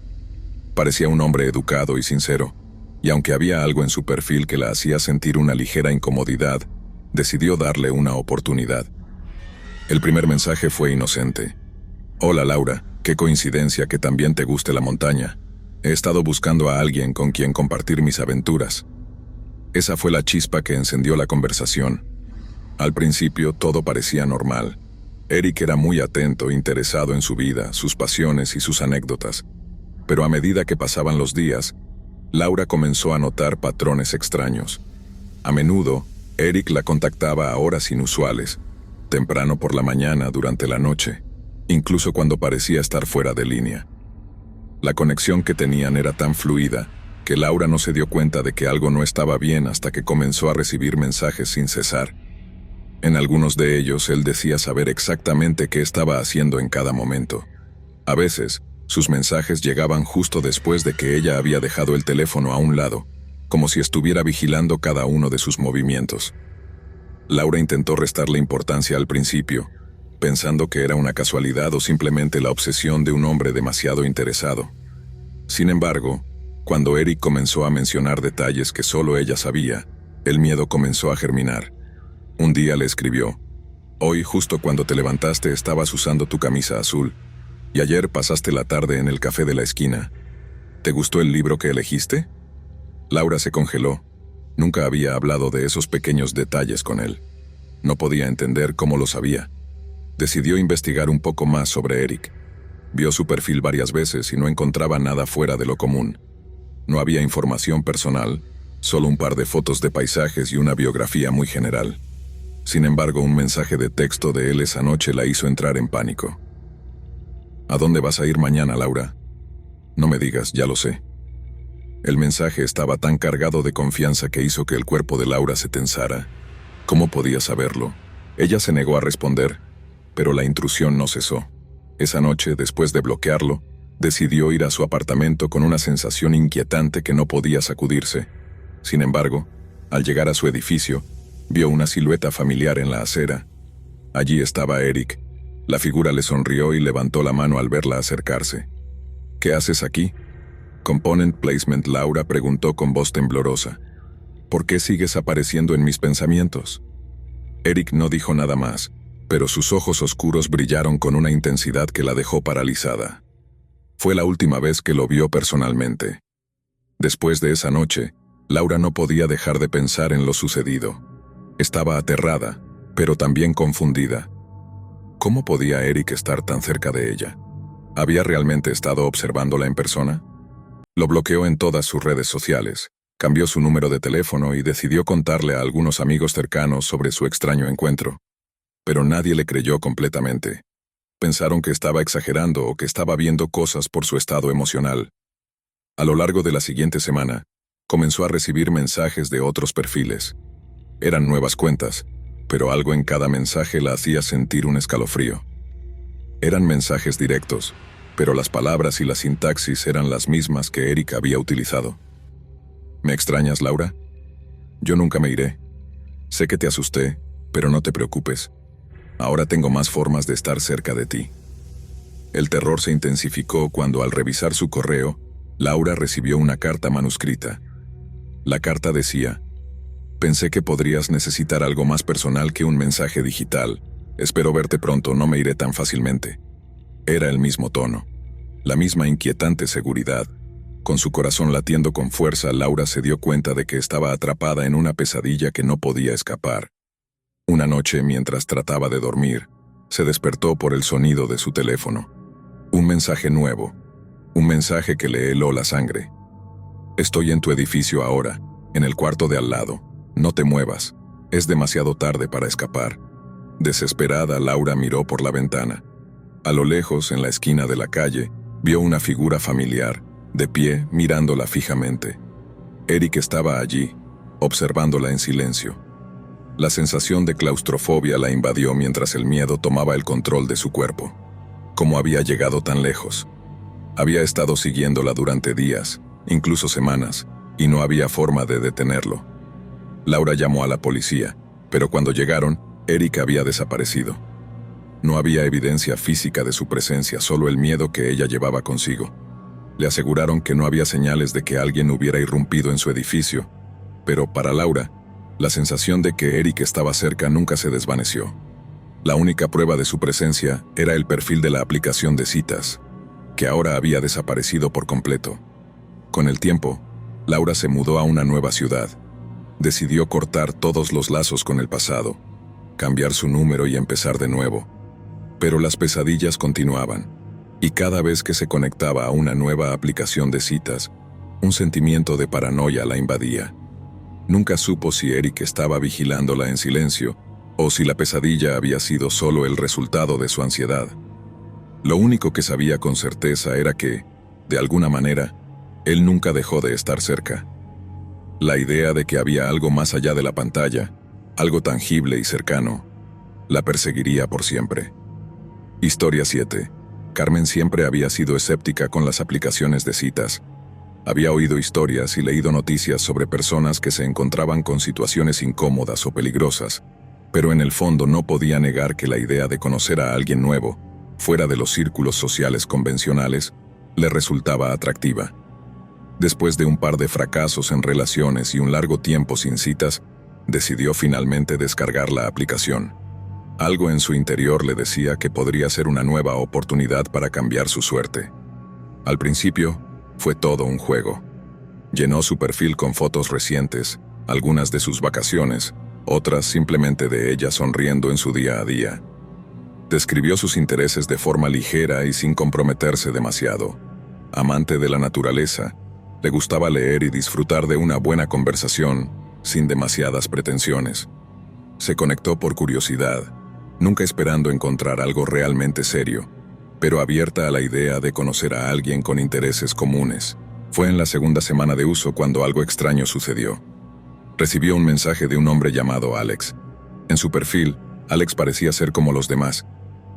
Parecía un hombre educado y sincero, y aunque había algo en su perfil que la hacía sentir una ligera incomodidad, decidió darle una oportunidad. El primer mensaje fue inocente. «Hola Laura, qué coincidencia que también te guste la montaña. He estado buscando a alguien con quien compartir mis aventuras». Esa fue la chispa que encendió la conversación. Al principio todo parecía normal. Eric era muy atento, interesado en su vida, sus pasiones y sus anécdotas. Pero a medida que pasaban los días, Laura comenzó a notar patrones extraños. A menudo, Eric la contactaba a horas inusuales, temprano por la mañana, durante la noche, incluso cuando parecía estar fuera de línea. La conexión que tenían era tan fluida que Laura no se dio cuenta de que algo no estaba bien hasta que comenzó a recibir mensajes sin cesar. En algunos de ellos él decía saber exactamente qué estaba haciendo en cada momento. A veces, sus mensajes llegaban justo después de que ella había dejado el teléfono a un lado, como si estuviera vigilando cada uno de sus movimientos. Laura intentó restarle importancia al principio, pensando que era una casualidad o simplemente la obsesión de un hombre demasiado interesado. Sin embargo, cuando Eric comenzó a mencionar detalles que solo ella sabía, el miedo comenzó a germinar. Un día le escribió: «Hoy, justo cuando te levantaste, estabas usando tu camisa azul, y ayer pasaste la tarde en el café de la esquina. ¿Te gustó el libro que elegiste?». Laura se congeló. Nunca había hablado de esos pequeños detalles con él. No podía entender cómo lo sabía. Decidió investigar un poco más sobre Eric. Vio su perfil varias veces y no encontraba nada fuera de lo común. No había información personal, solo un par de fotos de paisajes y una biografía muy general. Sin embargo, un mensaje de texto de él esa noche la hizo entrar en pánico. «¿A dónde vas a ir mañana, Laura?». «No me digas, ya lo sé». El mensaje estaba tan cargado de confianza que hizo que el cuerpo de Laura se tensara. ¿Cómo podía saberlo? Ella se negó a responder, pero la intrusión no cesó. Esa noche, después de bloquearlo, decidió ir a su apartamento con una sensación inquietante que no podía sacudirse. Sin embargo, al llegar a su edificio, vio una silueta familiar en la acera. Allí estaba Eric. La figura le sonrió y levantó la mano al verla acercarse. «¿Qué haces aquí?». «Component Placement», Laura preguntó con voz temblorosa. «¿Por qué sigues apareciendo en mis pensamientos?». Eric no dijo nada más, pero sus ojos oscuros brillaron con una intensidad que la dejó paralizada. Fue la última vez que lo vio personalmente. Después de esa noche, Laura no podía dejar de pensar en lo sucedido. Estaba aterrada, pero también confundida. ¿Cómo podía Eric estar tan cerca de ella? ¿Había realmente estado observándola en persona? Lo bloqueó en todas sus redes sociales, cambió su número de teléfono y decidió contarle a algunos amigos cercanos sobre su extraño encuentro. Pero nadie le creyó completamente. Pensaron que estaba exagerando o que estaba viendo cosas por su estado emocional. A lo largo de la siguiente semana, comenzó a recibir mensajes de otros perfiles. Eran nuevas cuentas, pero algo en cada mensaje la hacía sentir un escalofrío. Eran mensajes directos, pero las palabras y la sintaxis eran las mismas que Eric había utilizado. «¿Me extrañas, Laura? Yo nunca me iré. Sé que te asusté, pero no te preocupes. Ahora tengo más formas de estar cerca de ti». El terror se intensificó cuando, al revisar su correo, Laura recibió una carta manuscrita. La carta decía: «Pensé que podrías necesitar algo más personal que un mensaje digital. Espero verte pronto, no me iré tan fácilmente». Era el mismo tono, la misma inquietante seguridad. Con su corazón latiendo con fuerza, Laura se dio cuenta de que estaba atrapada en una pesadilla que no podía escapar. Una noche, mientras trataba de dormir, se despertó por el sonido de su teléfono. Un mensaje nuevo, un mensaje que le heló la sangre. «Estoy en tu edificio ahora, en el cuarto de al lado. No te muevas, es demasiado tarde para escapar». Desesperada, Laura miró por la ventana. A lo lejos, en la esquina de la calle, vio una figura familiar, de pie, mirándola fijamente. Eric estaba allí, observándola en silencio. La sensación de claustrofobia la invadió mientras el miedo tomaba el control de su cuerpo. ¿Cómo había llegado tan lejos? Había estado siguiéndola durante días, incluso semanas, y no había forma de detenerlo. Laura llamó a la policía, pero cuando llegaron, Eric había desaparecido. No había evidencia física de su presencia, solo el miedo que ella llevaba consigo. Le aseguraron que no había señales de que alguien hubiera irrumpido en su edificio, pero para Laura, la sensación de que Eric estaba cerca nunca se desvaneció. La única prueba de su presencia era el perfil de la aplicación de citas, que ahora había desaparecido por completo. Con el tiempo, Laura se mudó a una nueva ciudad. Decidió cortar todos los lazos con el pasado, cambiar su número y empezar de nuevo. Pero las pesadillas continuaban, y cada vez que se conectaba a una nueva aplicación de citas, un sentimiento de paranoia la invadía. Nunca supo si Eric estaba vigilándola en silencio o si la pesadilla había sido solo el resultado de su ansiedad. Lo único que sabía con certeza era que, de alguna manera, él nunca dejó de estar cerca. La idea de que había algo más allá de la pantalla, algo tangible y cercano, la perseguiría por siempre. Historia 7. Carmen siempre había sido escéptica con las aplicaciones de citas. Había oído historias y leído noticias sobre personas que se encontraban con situaciones incómodas o peligrosas, pero en el fondo no podía negar que la idea de conocer a alguien nuevo, fuera de los círculos sociales convencionales, le resultaba atractiva. Después de un par de fracasos en relaciones y un largo tiempo sin citas, decidió finalmente descargar la aplicación. Algo en su interior le decía que podría ser una nueva oportunidad para cambiar su suerte. Al principio, fue todo un juego. Llenó su perfil con fotos recientes, algunas de sus vacaciones, otras simplemente de ella sonriendo en su día a día. Describió sus intereses de forma ligera y sin comprometerse demasiado. Amante de la naturaleza, le gustaba leer y disfrutar de una buena conversación, sin demasiadas pretensiones. Se conectó por curiosidad, nunca esperando encontrar algo realmente serio, pero abierta a la idea de conocer a alguien con intereses comunes. Fue en la segunda semana de uso cuando algo extraño sucedió. Recibió un mensaje de un hombre llamado Alex. En su perfil, Alex parecía ser como los demás,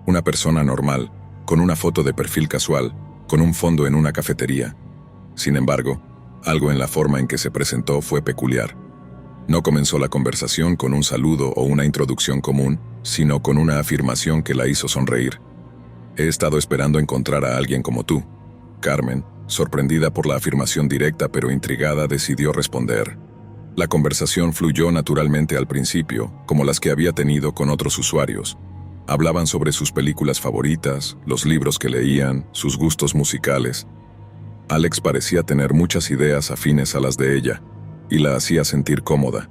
una persona normal, con una foto de perfil casual, con un fondo en una cafetería. Sin embargo, algo en la forma en que se presentó fue peculiar. No comenzó la conversación con un saludo o una introducción común, sino con una afirmación que la hizo sonreír. He estado esperando encontrar a alguien como tú. Carmen, sorprendida por la afirmación directa pero intrigada, decidió responder. La conversación fluyó naturalmente al principio, como las que había tenido con otros usuarios. Hablaban sobre sus películas favoritas, los libros que leían, sus gustos musicales. Alex parecía tener muchas ideas afines a las de ella, y la hacía sentir cómoda.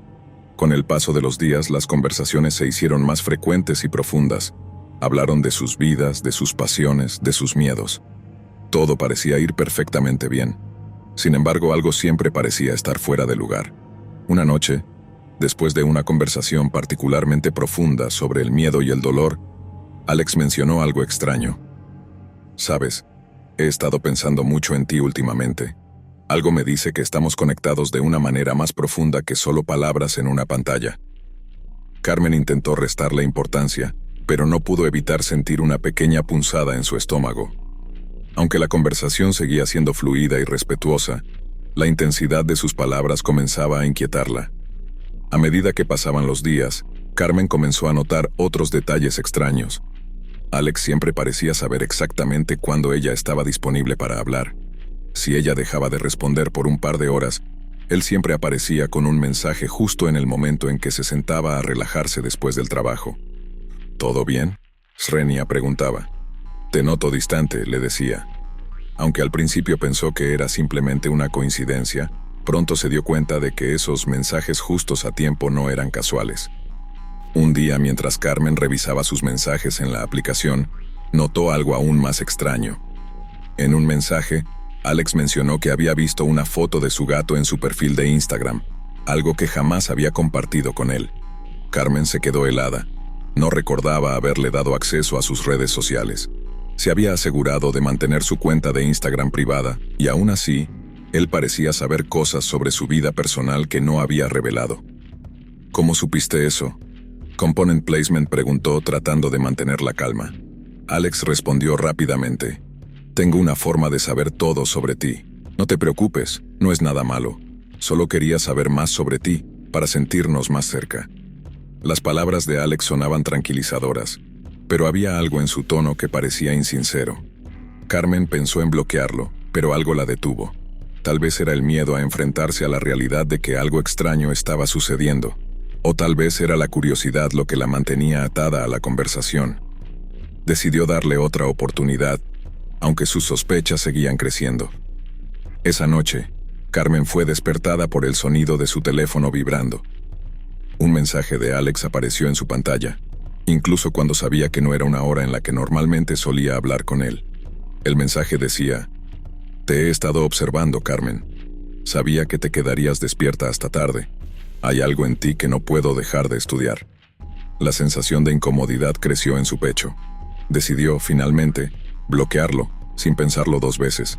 Con el paso de los días, las conversaciones se hicieron más frecuentes y profundas. Hablaron de sus vidas, de sus pasiones, de sus miedos. Todo parecía ir perfectamente bien. Sin embargo, algo siempre parecía estar fuera de lugar. Una noche, después de una conversación particularmente profunda sobre el miedo y el dolor, Alex mencionó algo extraño. «Sabes, he estado pensando mucho en ti últimamente. Algo me dice que estamos conectados de una manera más profunda que solo palabras en una pantalla». Carmen intentó restarle importancia, pero no pudo evitar sentir una pequeña punzada en su estómago. Aunque la conversación seguía siendo fluida y respetuosa, la intensidad de sus palabras comenzaba a inquietarla. A medida que pasaban los días, Carmen comenzó a notar otros detalles extraños. Alex siempre parecía saber exactamente cuándo ella estaba disponible para hablar. Si ella dejaba de responder por un par de horas, él siempre aparecía con un mensaje justo en el momento en que se sentaba a relajarse después del trabajo. ¿Todo bien?, Srenia preguntaba. «Te noto distante», le decía. Aunque al principio pensó que era simplemente una coincidencia, pronto se dio cuenta de que esos mensajes justos a tiempo no eran casuales. Un día, mientras Carmen revisaba sus mensajes en la aplicación, notó algo aún más extraño. En un mensaje, Alex mencionó que había visto una foto de su gato en su perfil de Instagram, algo que jamás había compartido con él. Carmen se quedó helada. No recordaba haberle dado acceso a sus redes sociales. Se había asegurado de mantener su cuenta de Instagram privada, y aún así, él parecía saber cosas sobre su vida personal que no había revelado. «¿Cómo supiste eso?», Component Placement preguntó, tratando de mantener la calma. Alex respondió rápidamente. Tengo una forma de saber todo sobre ti. No te preocupes, no es nada malo. Solo quería saber más sobre ti, para sentirnos más cerca. Las palabras de Alex sonaban tranquilizadoras, pero había algo en su tono que parecía insincero. Carmen pensó en bloquearlo, pero algo la detuvo. Tal vez era el miedo a enfrentarse a la realidad de que algo extraño estaba sucediendo, o tal vez era la curiosidad lo que la mantenía atada a la conversación. Decidió darle otra oportunidad, aunque sus sospechas seguían creciendo. Esa noche, Carmen fue despertada por el sonido de su teléfono vibrando. Un mensaje de Alex apareció en su pantalla, incluso cuando sabía que no era una hora en la que normalmente solía hablar con él. El mensaje decía: «Te he estado observando, Carmen. Sabía que te quedarías despierta hasta tarde. Hay algo en ti que no puedo dejar de estudiar». La sensación de incomodidad creció en su pecho. Decidió, finalmente, bloquearlo, sin pensarlo dos veces.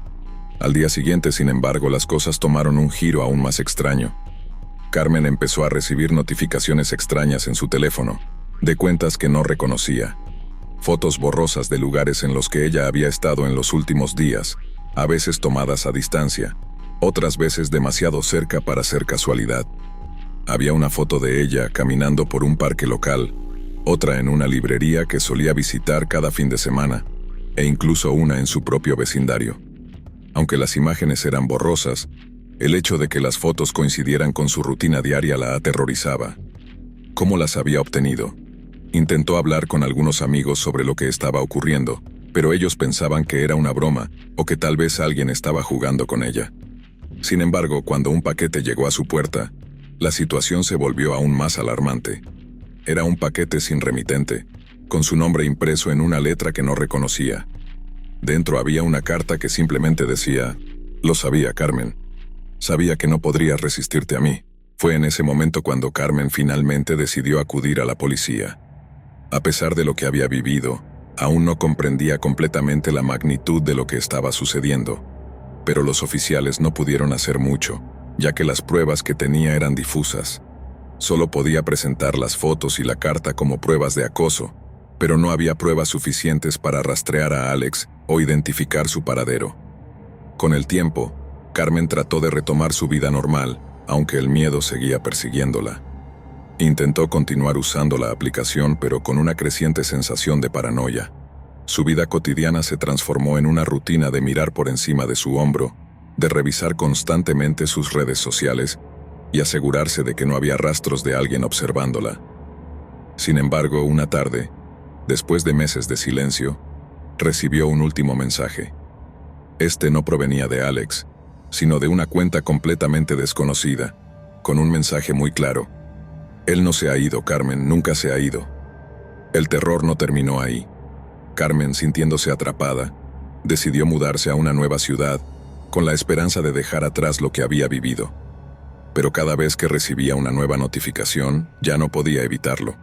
Al día siguiente, sin embargo, las cosas tomaron un giro aún más extraño. Carmen empezó a recibir notificaciones extrañas en su teléfono, de cuentas que no reconocía. Fotos borrosas de lugares en los que ella había estado en los últimos días, a veces tomadas a distancia, otras veces demasiado cerca para ser casualidad. Había una foto de ella caminando por un parque local, otra en una librería que solía visitar cada fin de semana, e incluso una en su propio vecindario. Aunque las imágenes eran borrosas, el hecho de que las fotos coincidieran con su rutina diaria la aterrorizaba. ¿Cómo las había obtenido? Intentó hablar con algunos amigos sobre lo que estaba ocurriendo, pero ellos pensaban que era una broma o que tal vez alguien estaba jugando con ella. Sin embargo, cuando un paquete llegó a su puerta, la situación se volvió aún más alarmante. Era un paquete sin remitente, con su nombre impreso en una letra que no reconocía. Dentro había una carta que simplemente decía: «Lo sabía, Carmen. Sabía que no podrías resistirte a mí». Fue en ese momento cuando Carmen finalmente decidió acudir a la policía. A pesar de lo que había vivido, aún no comprendía completamente la magnitud de lo que estaba sucediendo. Pero los oficiales no pudieron hacer mucho, ya que las pruebas que tenía eran difusas. Solo podía presentar las fotos y la carta como pruebas de acoso, pero no había pruebas suficientes para rastrear a Alex o identificar su paradero. Con el tiempo, Carmen trató de retomar su vida normal, aunque el miedo seguía persiguiéndola. Intentó continuar usando la aplicación, pero con una creciente sensación de paranoia. Su vida cotidiana se transformó en una rutina de mirar por encima de su hombro, de revisar constantemente sus redes sociales y asegurarse de que no había rastros de alguien observándola. Sin embargo, una tarde, después de meses de silencio, recibió un último mensaje. Este no provenía de Alex, sino de una cuenta completamente desconocida, con un mensaje muy claro: «Él no se ha ido, Carmen, nunca se ha ido». El terror no terminó ahí. Carmen, sintiéndose atrapada, decidió mudarse a una nueva ciudad, con la esperanza de dejar atrás lo que había vivido. Pero cada vez que recibía una nueva notificación, ya no podía evitarlo.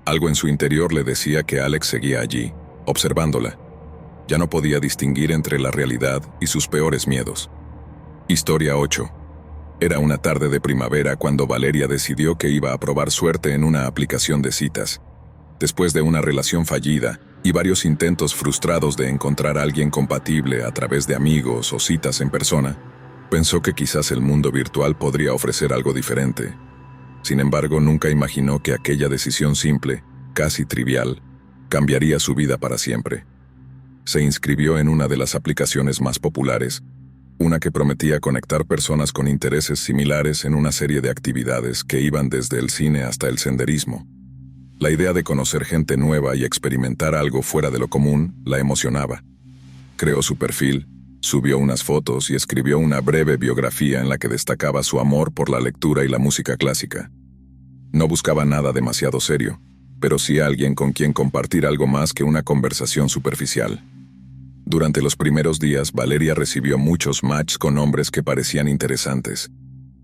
Algo en su interior le decía que Alex seguía allí, observándola. Ya no podía distinguir entre la realidad y sus peores miedos. Historia 8. Era una tarde de primavera cuando Valeria decidió que iba a probar suerte en una aplicación de citas. Después de una relación fallida y varios intentos frustrados de encontrar a alguien compatible a través de amigos o citas en persona, pensó que quizás el mundo virtual podría ofrecer algo diferente. Sin embargo, nunca imaginó que aquella decisión simple, casi trivial, cambiaría su vida para siempre. Se inscribió en una de las aplicaciones más populares, una que prometía conectar personas con intereses similares en una serie de actividades que iban desde el cine hasta el senderismo. La idea de conocer gente nueva y experimentar algo fuera de lo común la emocionaba. Creó su perfil, subió unas fotos y escribió una breve biografía en la que destacaba su amor por la lectura y la música clásica. No buscaba nada demasiado serio, pero sí alguien con quien compartir algo más que una conversación superficial. Durante los primeros días, Valeria recibió muchos matches con hombres que parecían interesantes.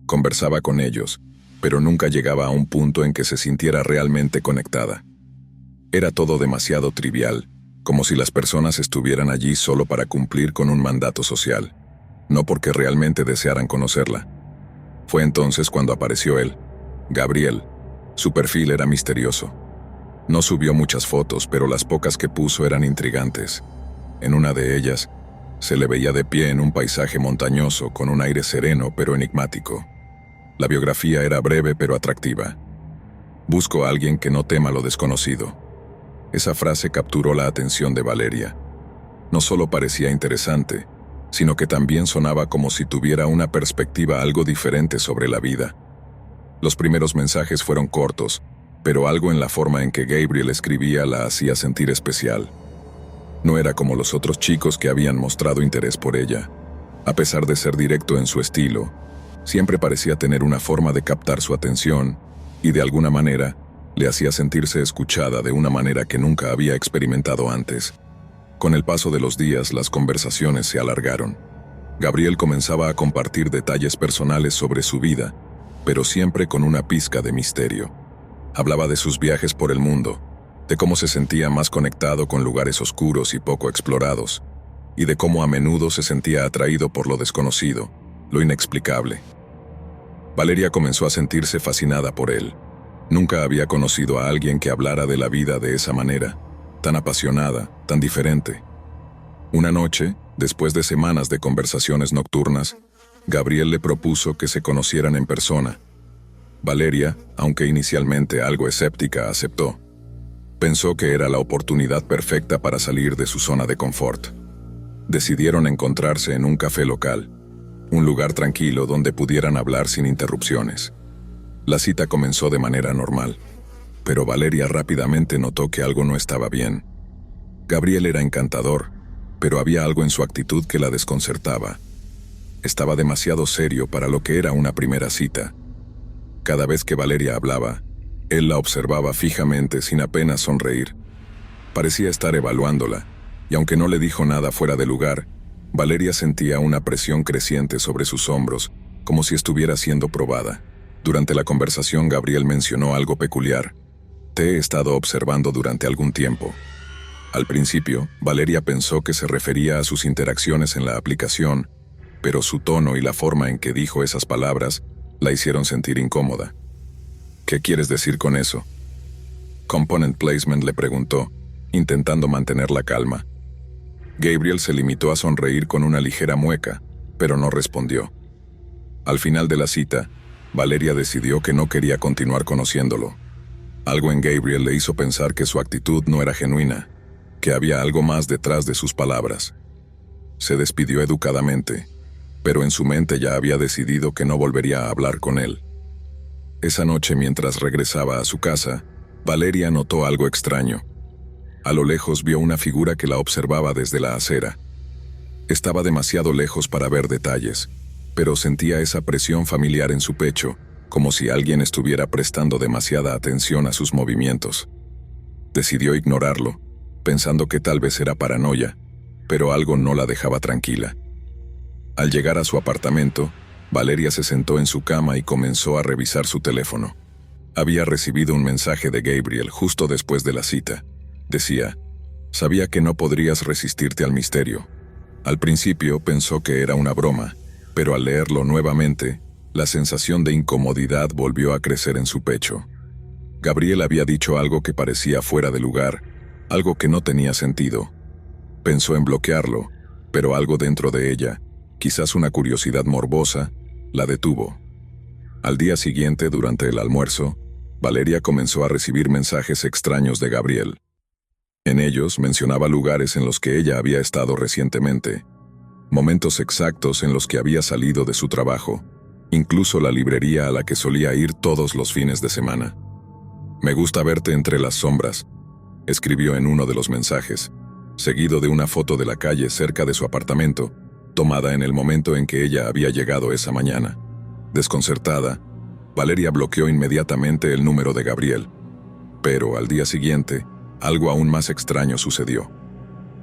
Conversaba con ellos, pero nunca llegaba a un punto en que se sintiera realmente conectada. Era todo demasiado trivial, como si las personas estuvieran allí solo para cumplir con un mandato social, no porque realmente desearan conocerla. Fue entonces cuando apareció él, Gabriel. Su perfil era misterioso. No subió muchas fotos, pero las pocas que puso eran intrigantes. En una de ellas, Se le veía de pie en un paisaje montañoso con un aire sereno pero enigmático. La biografía era breve pero atractiva. Busco a alguien que no tema lo desconocido. Esa frase capturó la atención de Valeria. No solo parecía interesante, sino que también sonaba como si tuviera una perspectiva algo diferente sobre la vida. Los primeros mensajes fueron cortos, pero algo en la forma en que Gabriel escribía la hacía sentir especial. No era como los otros chicos que habían mostrado interés por ella. A pesar de ser directo en su estilo, siempre parecía tener una forma de captar su atención y de alguna manera le hacía sentirse escuchada de una manera que nunca había experimentado antes. Con el paso de los días, las conversaciones se alargaron. Gabriel comenzaba a compartir detalles personales sobre su vida, pero siempre con una pizca de misterio. Hablaba de sus viajes por el mundo, de cómo se sentía más conectado con lugares oscuros y poco explorados, y de cómo a menudo se sentía atraído por lo desconocido, lo inexplicable. Valeria comenzó a sentirse fascinada por él. Nunca había conocido a alguien que hablara de la vida de esa manera, tan apasionada, tan diferente. Una noche, después de semanas de conversaciones nocturnas, Gabriel le propuso que se conocieran en persona. Valeria, aunque inicialmente algo escéptica, aceptó. Pensó que era la oportunidad perfecta para salir de su zona de confort. Decidieron encontrarse en un café local, un lugar tranquilo donde pudieran hablar sin interrupciones. La cita comenzó de manera normal, pero Valeria rápidamente notó que algo no estaba bien. Gabriel era encantador, pero había algo en su actitud que la desconcertaba. Estaba demasiado serio para lo que era una primera cita. Cada vez que Valeria hablaba, él la observaba fijamente sin apenas sonreír. Parecía estar evaluándola, y aunque no le dijo nada fuera de lugar, Valeria sentía una presión creciente sobre sus hombros, como si estuviera siendo probada. Durante la conversación, Gabriel mencionó algo peculiar. «Te he estado observando durante algún tiempo». Al principio, Valeria pensó que se refería a sus interacciones en la aplicación, pero su tono y la forma en que dijo esas palabras la hicieron sentir incómoda. «¿Qué quieres decir con eso?». Component Placement le preguntó, intentando mantener la calma. Gabriel se limitó a sonreír con una ligera mueca, pero no respondió. Al final de la cita, Valeria decidió que no quería continuar conociéndolo. Algo en Gabriel le hizo pensar que su actitud no era genuina, que había algo más detrás de sus palabras. Se despidió educadamente, pero en su mente ya había decidido que no volvería a hablar con él. Esa noche, mientras regresaba a su casa, Valeria notó algo extraño. A lo lejos vio una figura que la observaba desde la acera. Estaba demasiado lejos para ver detalles, pero sentía esa presión familiar en su pecho, como si alguien estuviera prestando demasiada atención a sus movimientos. Decidió ignorarlo, pensando que tal vez era paranoia, pero algo no la dejaba tranquila. Al llegar a su apartamento, Valeria se sentó en su cama y comenzó a revisar su teléfono. Había recibido un mensaje de Gabriel justo después de la cita. Decía, «Sabía que no podrías resistirte al misterio». Al principio pensó que era una broma, pero al leerlo nuevamente, la sensación de incomodidad volvió a crecer en su pecho. Gabriel había dicho algo que parecía fuera de lugar, algo que no tenía sentido. Pensó en bloquearlo, pero algo dentro de ella, quizás una curiosidad morbosa, la detuvo. Al día siguiente, durante el almuerzo, Valeria comenzó a recibir mensajes extraños de Gabriel. En ellos mencionaba lugares en los que ella había estado recientemente, momentos exactos en los que había salido de su trabajo, incluso la librería a la que solía ir todos los fines de semana. «Me gusta verte entre las sombras», escribió en uno de los mensajes, seguido de una foto de la calle cerca de su apartamento, tomada en el momento en que ella había llegado esa mañana. Desconcertada, Valeria bloqueó inmediatamente el número de Gabriel. Pero al día siguiente, algo aún más extraño sucedió.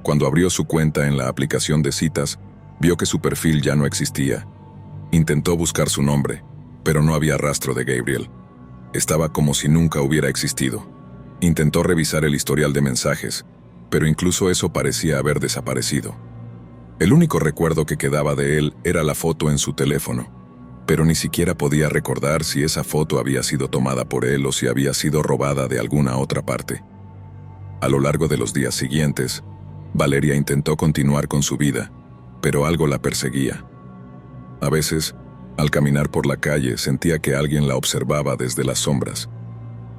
Cuando abrió su cuenta en la aplicación de citas, vio que su perfil ya no existía. Intentó buscar su nombre, pero no había rastro de Gabriel. Estaba como si nunca hubiera existido. Intentó revisar el historial de mensajes, pero incluso eso parecía haber desaparecido. El único recuerdo que quedaba de él era la foto en su teléfono, pero ni siquiera podía recordar si esa foto había sido tomada por él o si había sido robada de alguna otra parte. A lo largo de los días siguientes, Valeria intentó continuar con su vida, pero algo la perseguía. A veces, al caminar por la calle, sentía que alguien la observaba desde las sombras.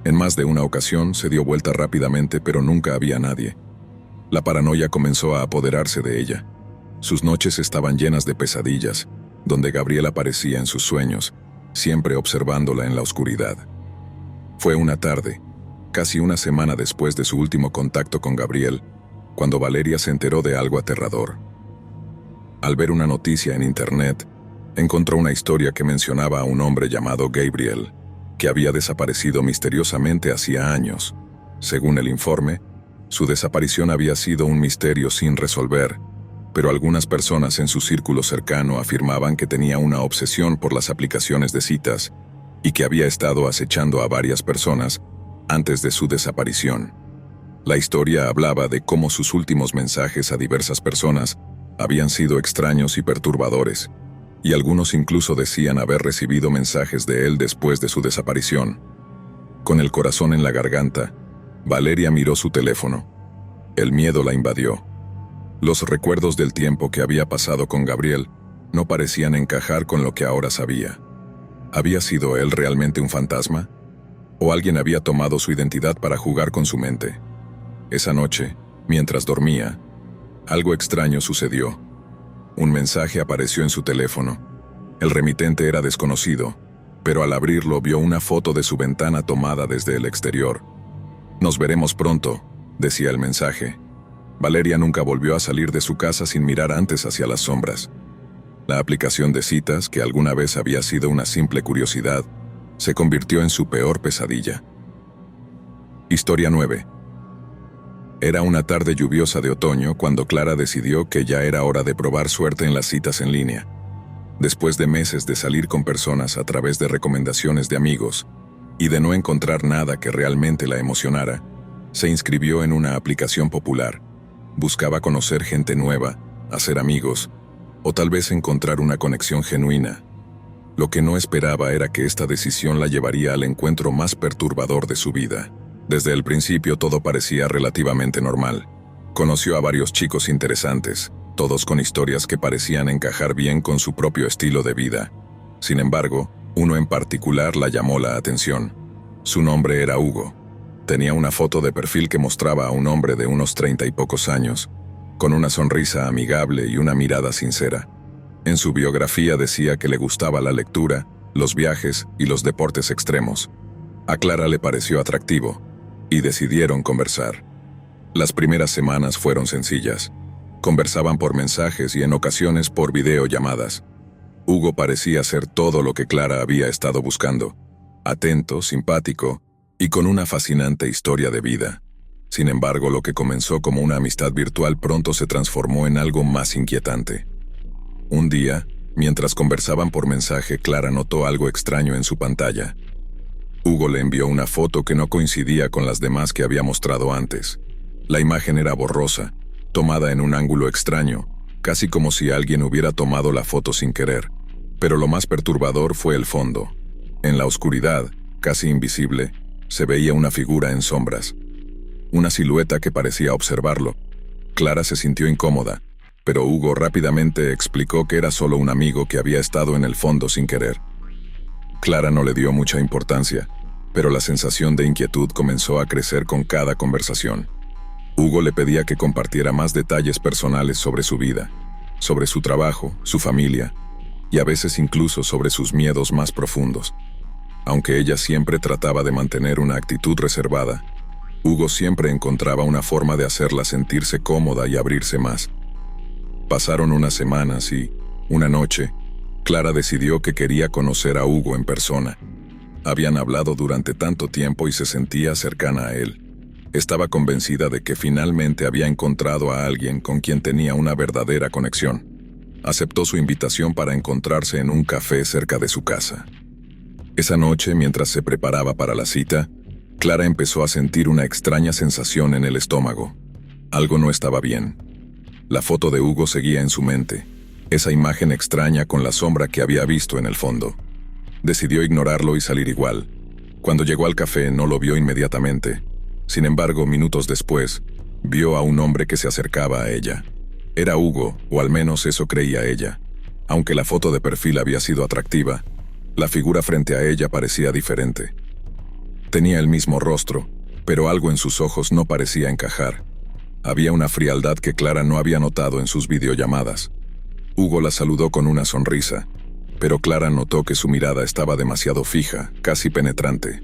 En más de una ocasión se dio vuelta rápidamente, pero nunca había nadie. La paranoia comenzó a apoderarse de ella. Sus noches estaban llenas de pesadillas, donde Gabriel aparecía en sus sueños, siempre observándola en la oscuridad. Fue una tarde, casi una semana después de su último contacto con Gabriel, cuando Valeria se enteró de algo aterrador. Al ver una noticia en internet, encontró una historia que mencionaba a un hombre llamado Gabriel, que había desaparecido misteriosamente hacía años. Según el informe, su desaparición había sido un misterio sin resolver, pero algunas personas en su círculo cercano afirmaban que tenía una obsesión por las aplicaciones de citas y que había estado acechando a varias personas antes de su desaparición. La historia hablaba de cómo sus últimos mensajes a diversas personas habían sido extraños y perturbadores, y algunos incluso decían haber recibido mensajes de él después de su desaparición. Con el corazón en la garganta, Valeria miró su teléfono. El miedo la invadió. Los recuerdos del tiempo que había pasado con Gabriel no parecían encajar con lo que ahora sabía. ¿Había sido él realmente un fantasma? ¿O alguien había tomado su identidad para jugar con su mente? Esa noche, mientras dormía, algo extraño sucedió. Un mensaje apareció en su teléfono. El remitente era desconocido, pero al abrirlo vio una foto de su ventana tomada desde el exterior. «Nos veremos pronto», decía el mensaje. Valeria nunca volvió a salir de su casa sin mirar antes hacia las sombras. La aplicación de citas, que alguna vez había sido una simple curiosidad, se convirtió en su peor pesadilla. Historia 9. Era una tarde lluviosa de otoño cuando Clara decidió que ya era hora de probar suerte en las citas en línea. Después de meses de salir con personas a través de recomendaciones de amigos y de no encontrar nada que realmente la emocionara, se inscribió en una aplicación popular. Buscaba conocer gente nueva, hacer amigos, o tal vez encontrar una conexión genuina. Lo que no esperaba era que esta decisión la llevaría al encuentro más perturbador de su vida. Desde el principio todo parecía relativamente normal. Conoció a varios chicos interesantes, todos con historias que parecían encajar bien con su propio estilo de vida. Sin embargo, uno en particular la llamó la atención. Su nombre era Hugo. Tenía una foto de perfil que mostraba a un hombre de unos 30 y pocos años, con una sonrisa amigable y una mirada sincera. En su biografía decía que le gustaba la lectura, los viajes y los deportes extremos. A Clara le pareció atractivo, y decidieron conversar. Las primeras semanas fueron sencillas. Conversaban por mensajes y en ocasiones por videollamadas. Hugo parecía ser todo lo que Clara había estado buscando: atento, simpático y con una fascinante historia de vida. Sin embargo, lo que comenzó como una amistad virtual pronto se transformó en algo más inquietante. Un día, mientras conversaban por mensaje, Clara notó algo extraño en su pantalla. Hugo le envió una foto que no coincidía con las demás que había mostrado antes. La imagen era borrosa, tomada en un ángulo extraño, casi como si alguien hubiera tomado la foto sin querer. Pero lo más perturbador fue el fondo. En la oscuridad, casi invisible, se veía una figura en sombras. Una silueta que parecía observarlo. Clara se sintió incómoda, pero Hugo rápidamente explicó que era solo un amigo que había estado en el fondo sin querer. Clara no le dio mucha importancia, pero la sensación de inquietud comenzó a crecer con cada conversación. Hugo le pedía que compartiera más detalles personales sobre su vida, sobre su trabajo, su familia, y a veces incluso sobre sus miedos más profundos. Aunque ella siempre trataba de mantener una actitud reservada, Hugo siempre encontraba una forma de hacerla sentirse cómoda y abrirse más. Pasaron unas semanas y, una noche, Clara decidió que quería conocer a Hugo en persona. Habían hablado durante tanto tiempo y se sentía cercana a él. Estaba convencida de que finalmente había encontrado a alguien con quien tenía una verdadera conexión. Aceptó su invitación para encontrarse en un café cerca de su casa. Esa noche, mientras se preparaba para la cita, Clara empezó a sentir una extraña sensación en el estómago. Algo no estaba bien. La foto de Hugo seguía en su mente, esa imagen extraña con la sombra que había visto en el fondo. Decidió ignorarlo y salir igual. Cuando llegó al café no lo vio inmediatamente. Sin embargo, minutos después, vio a un hombre que se acercaba a ella. Era Hugo, o al menos eso creía ella. Aunque la foto de perfil había sido atractiva, la figura frente a ella parecía diferente. Tenía el mismo rostro, pero algo en sus ojos no parecía encajar. Había una frialdad que Clara no había notado en sus videollamadas. Hugo la saludó con una sonrisa, pero Clara notó que su mirada estaba demasiado fija, casi penetrante.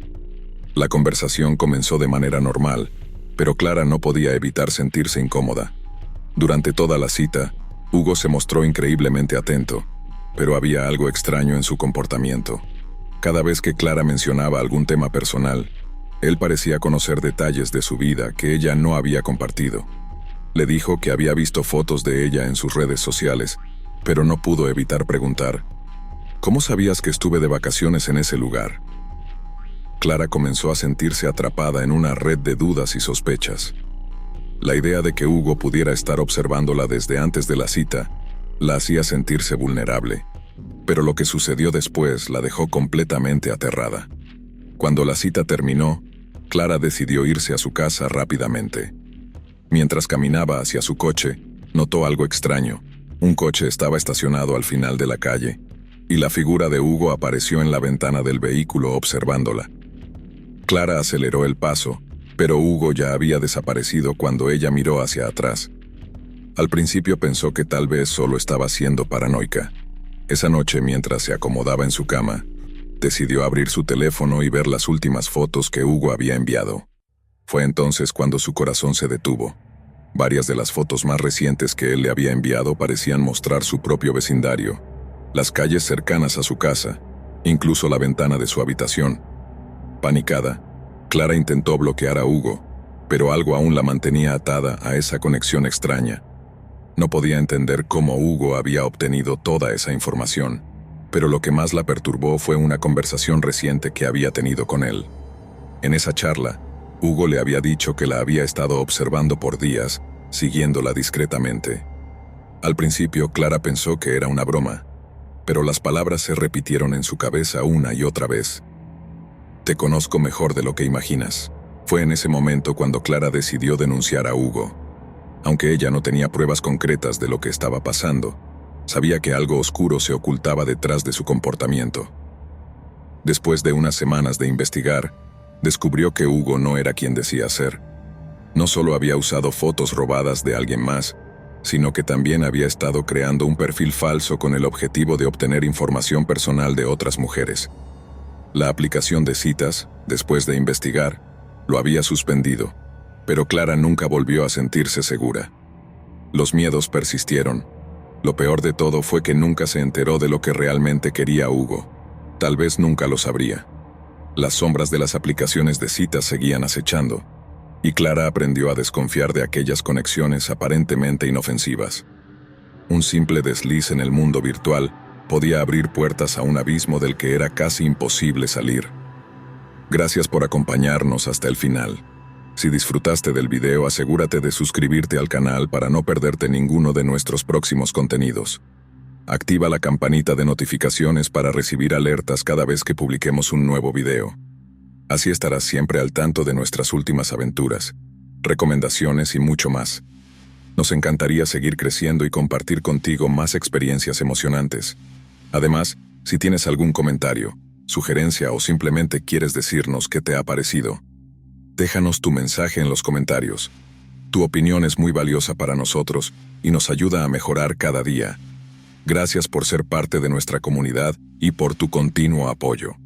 La conversación comenzó de manera normal, pero Clara no podía evitar sentirse incómoda. Durante toda la cita, Hugo se mostró increíblemente atento, pero había algo extraño en su comportamiento. Cada vez que Clara mencionaba algún tema personal, él parecía conocer detalles de su vida que ella no había compartido. Le dijo que había visto fotos de ella en sus redes sociales, pero no pudo evitar preguntar: ¿cómo sabías que estuve de vacaciones en ese lugar? Clara comenzó a sentirse atrapada en una red de dudas y sospechas. La idea de que Hugo pudiera estar observándola desde antes de la cita la hacía sentirse vulnerable, pero lo que sucedió después la dejó completamente aterrada. Cuando la cita terminó, Clara decidió irse a su casa rápidamente. Mientras caminaba hacia su coche, notó algo extraño. Un coche estaba estacionado al final de la calle, y la figura de Hugo apareció en la ventana del vehículo observándola. Clara aceleró el paso, pero Hugo ya había desaparecido cuando ella miró hacia atrás. Al principio pensó que tal vez solo estaba siendo paranoica. Esa noche, mientras se acomodaba en su cama, decidió abrir su teléfono y ver las últimas fotos que Hugo había enviado. Fue entonces cuando su corazón se detuvo. Varias de las fotos más recientes que él le había enviado parecían mostrar su propio vecindario, las calles cercanas a su casa, incluso la ventana de su habitación. Panicada, Clara intentó bloquear a Hugo, pero algo aún la mantenía atada a esa conexión extraña. No podía entender cómo Hugo había obtenido toda esa información, pero lo que más la perturbó fue una conversación reciente que había tenido con él. En esa charla, Hugo le había dicho que la había estado observando por días, siguiéndola discretamente. Al principio, Clara pensó que era una broma, pero las palabras se repitieron en su cabeza una y otra vez. Te conozco mejor de lo que imaginas. Fue en ese momento cuando Clara decidió denunciar a Hugo. Aunque ella no tenía pruebas concretas de lo que estaba pasando, sabía que algo oscuro se ocultaba detrás de su comportamiento. Después de unas semanas de investigar, descubrió que Hugo no era quien decía ser. No solo había usado fotos robadas de alguien más, sino que también había estado creando un perfil falso con el objetivo de obtener información personal de otras mujeres. La aplicación de citas, después de investigar, lo había suspendido, pero Clara nunca volvió a sentirse segura. Los miedos persistieron. Lo peor de todo fue que nunca se enteró de lo que realmente quería Hugo. Tal vez nunca lo sabría. Las sombras de las aplicaciones de citas seguían acechando, y Clara aprendió a desconfiar de aquellas conexiones aparentemente inofensivas. Un simple desliz en el mundo virtual podía abrir puertas a un abismo del que era casi imposible salir. Gracias por acompañarnos hasta el final. Si disfrutaste del video, asegúrate de suscribirte al canal para no perderte ninguno de nuestros próximos contenidos. Activa la campanita de notificaciones para recibir alertas cada vez que publiquemos un nuevo video. Así estarás siempre al tanto de nuestras últimas aventuras, recomendaciones y mucho más. Nos encantaría seguir creciendo y compartir contigo más experiencias emocionantes. Además, si tienes algún comentario, sugerencia o simplemente quieres decirnos qué te ha parecido, déjanos tu mensaje en los comentarios. Tu opinión es muy valiosa para nosotros y nos ayuda a mejorar cada día. Gracias por ser parte de nuestra comunidad y por tu continuo apoyo.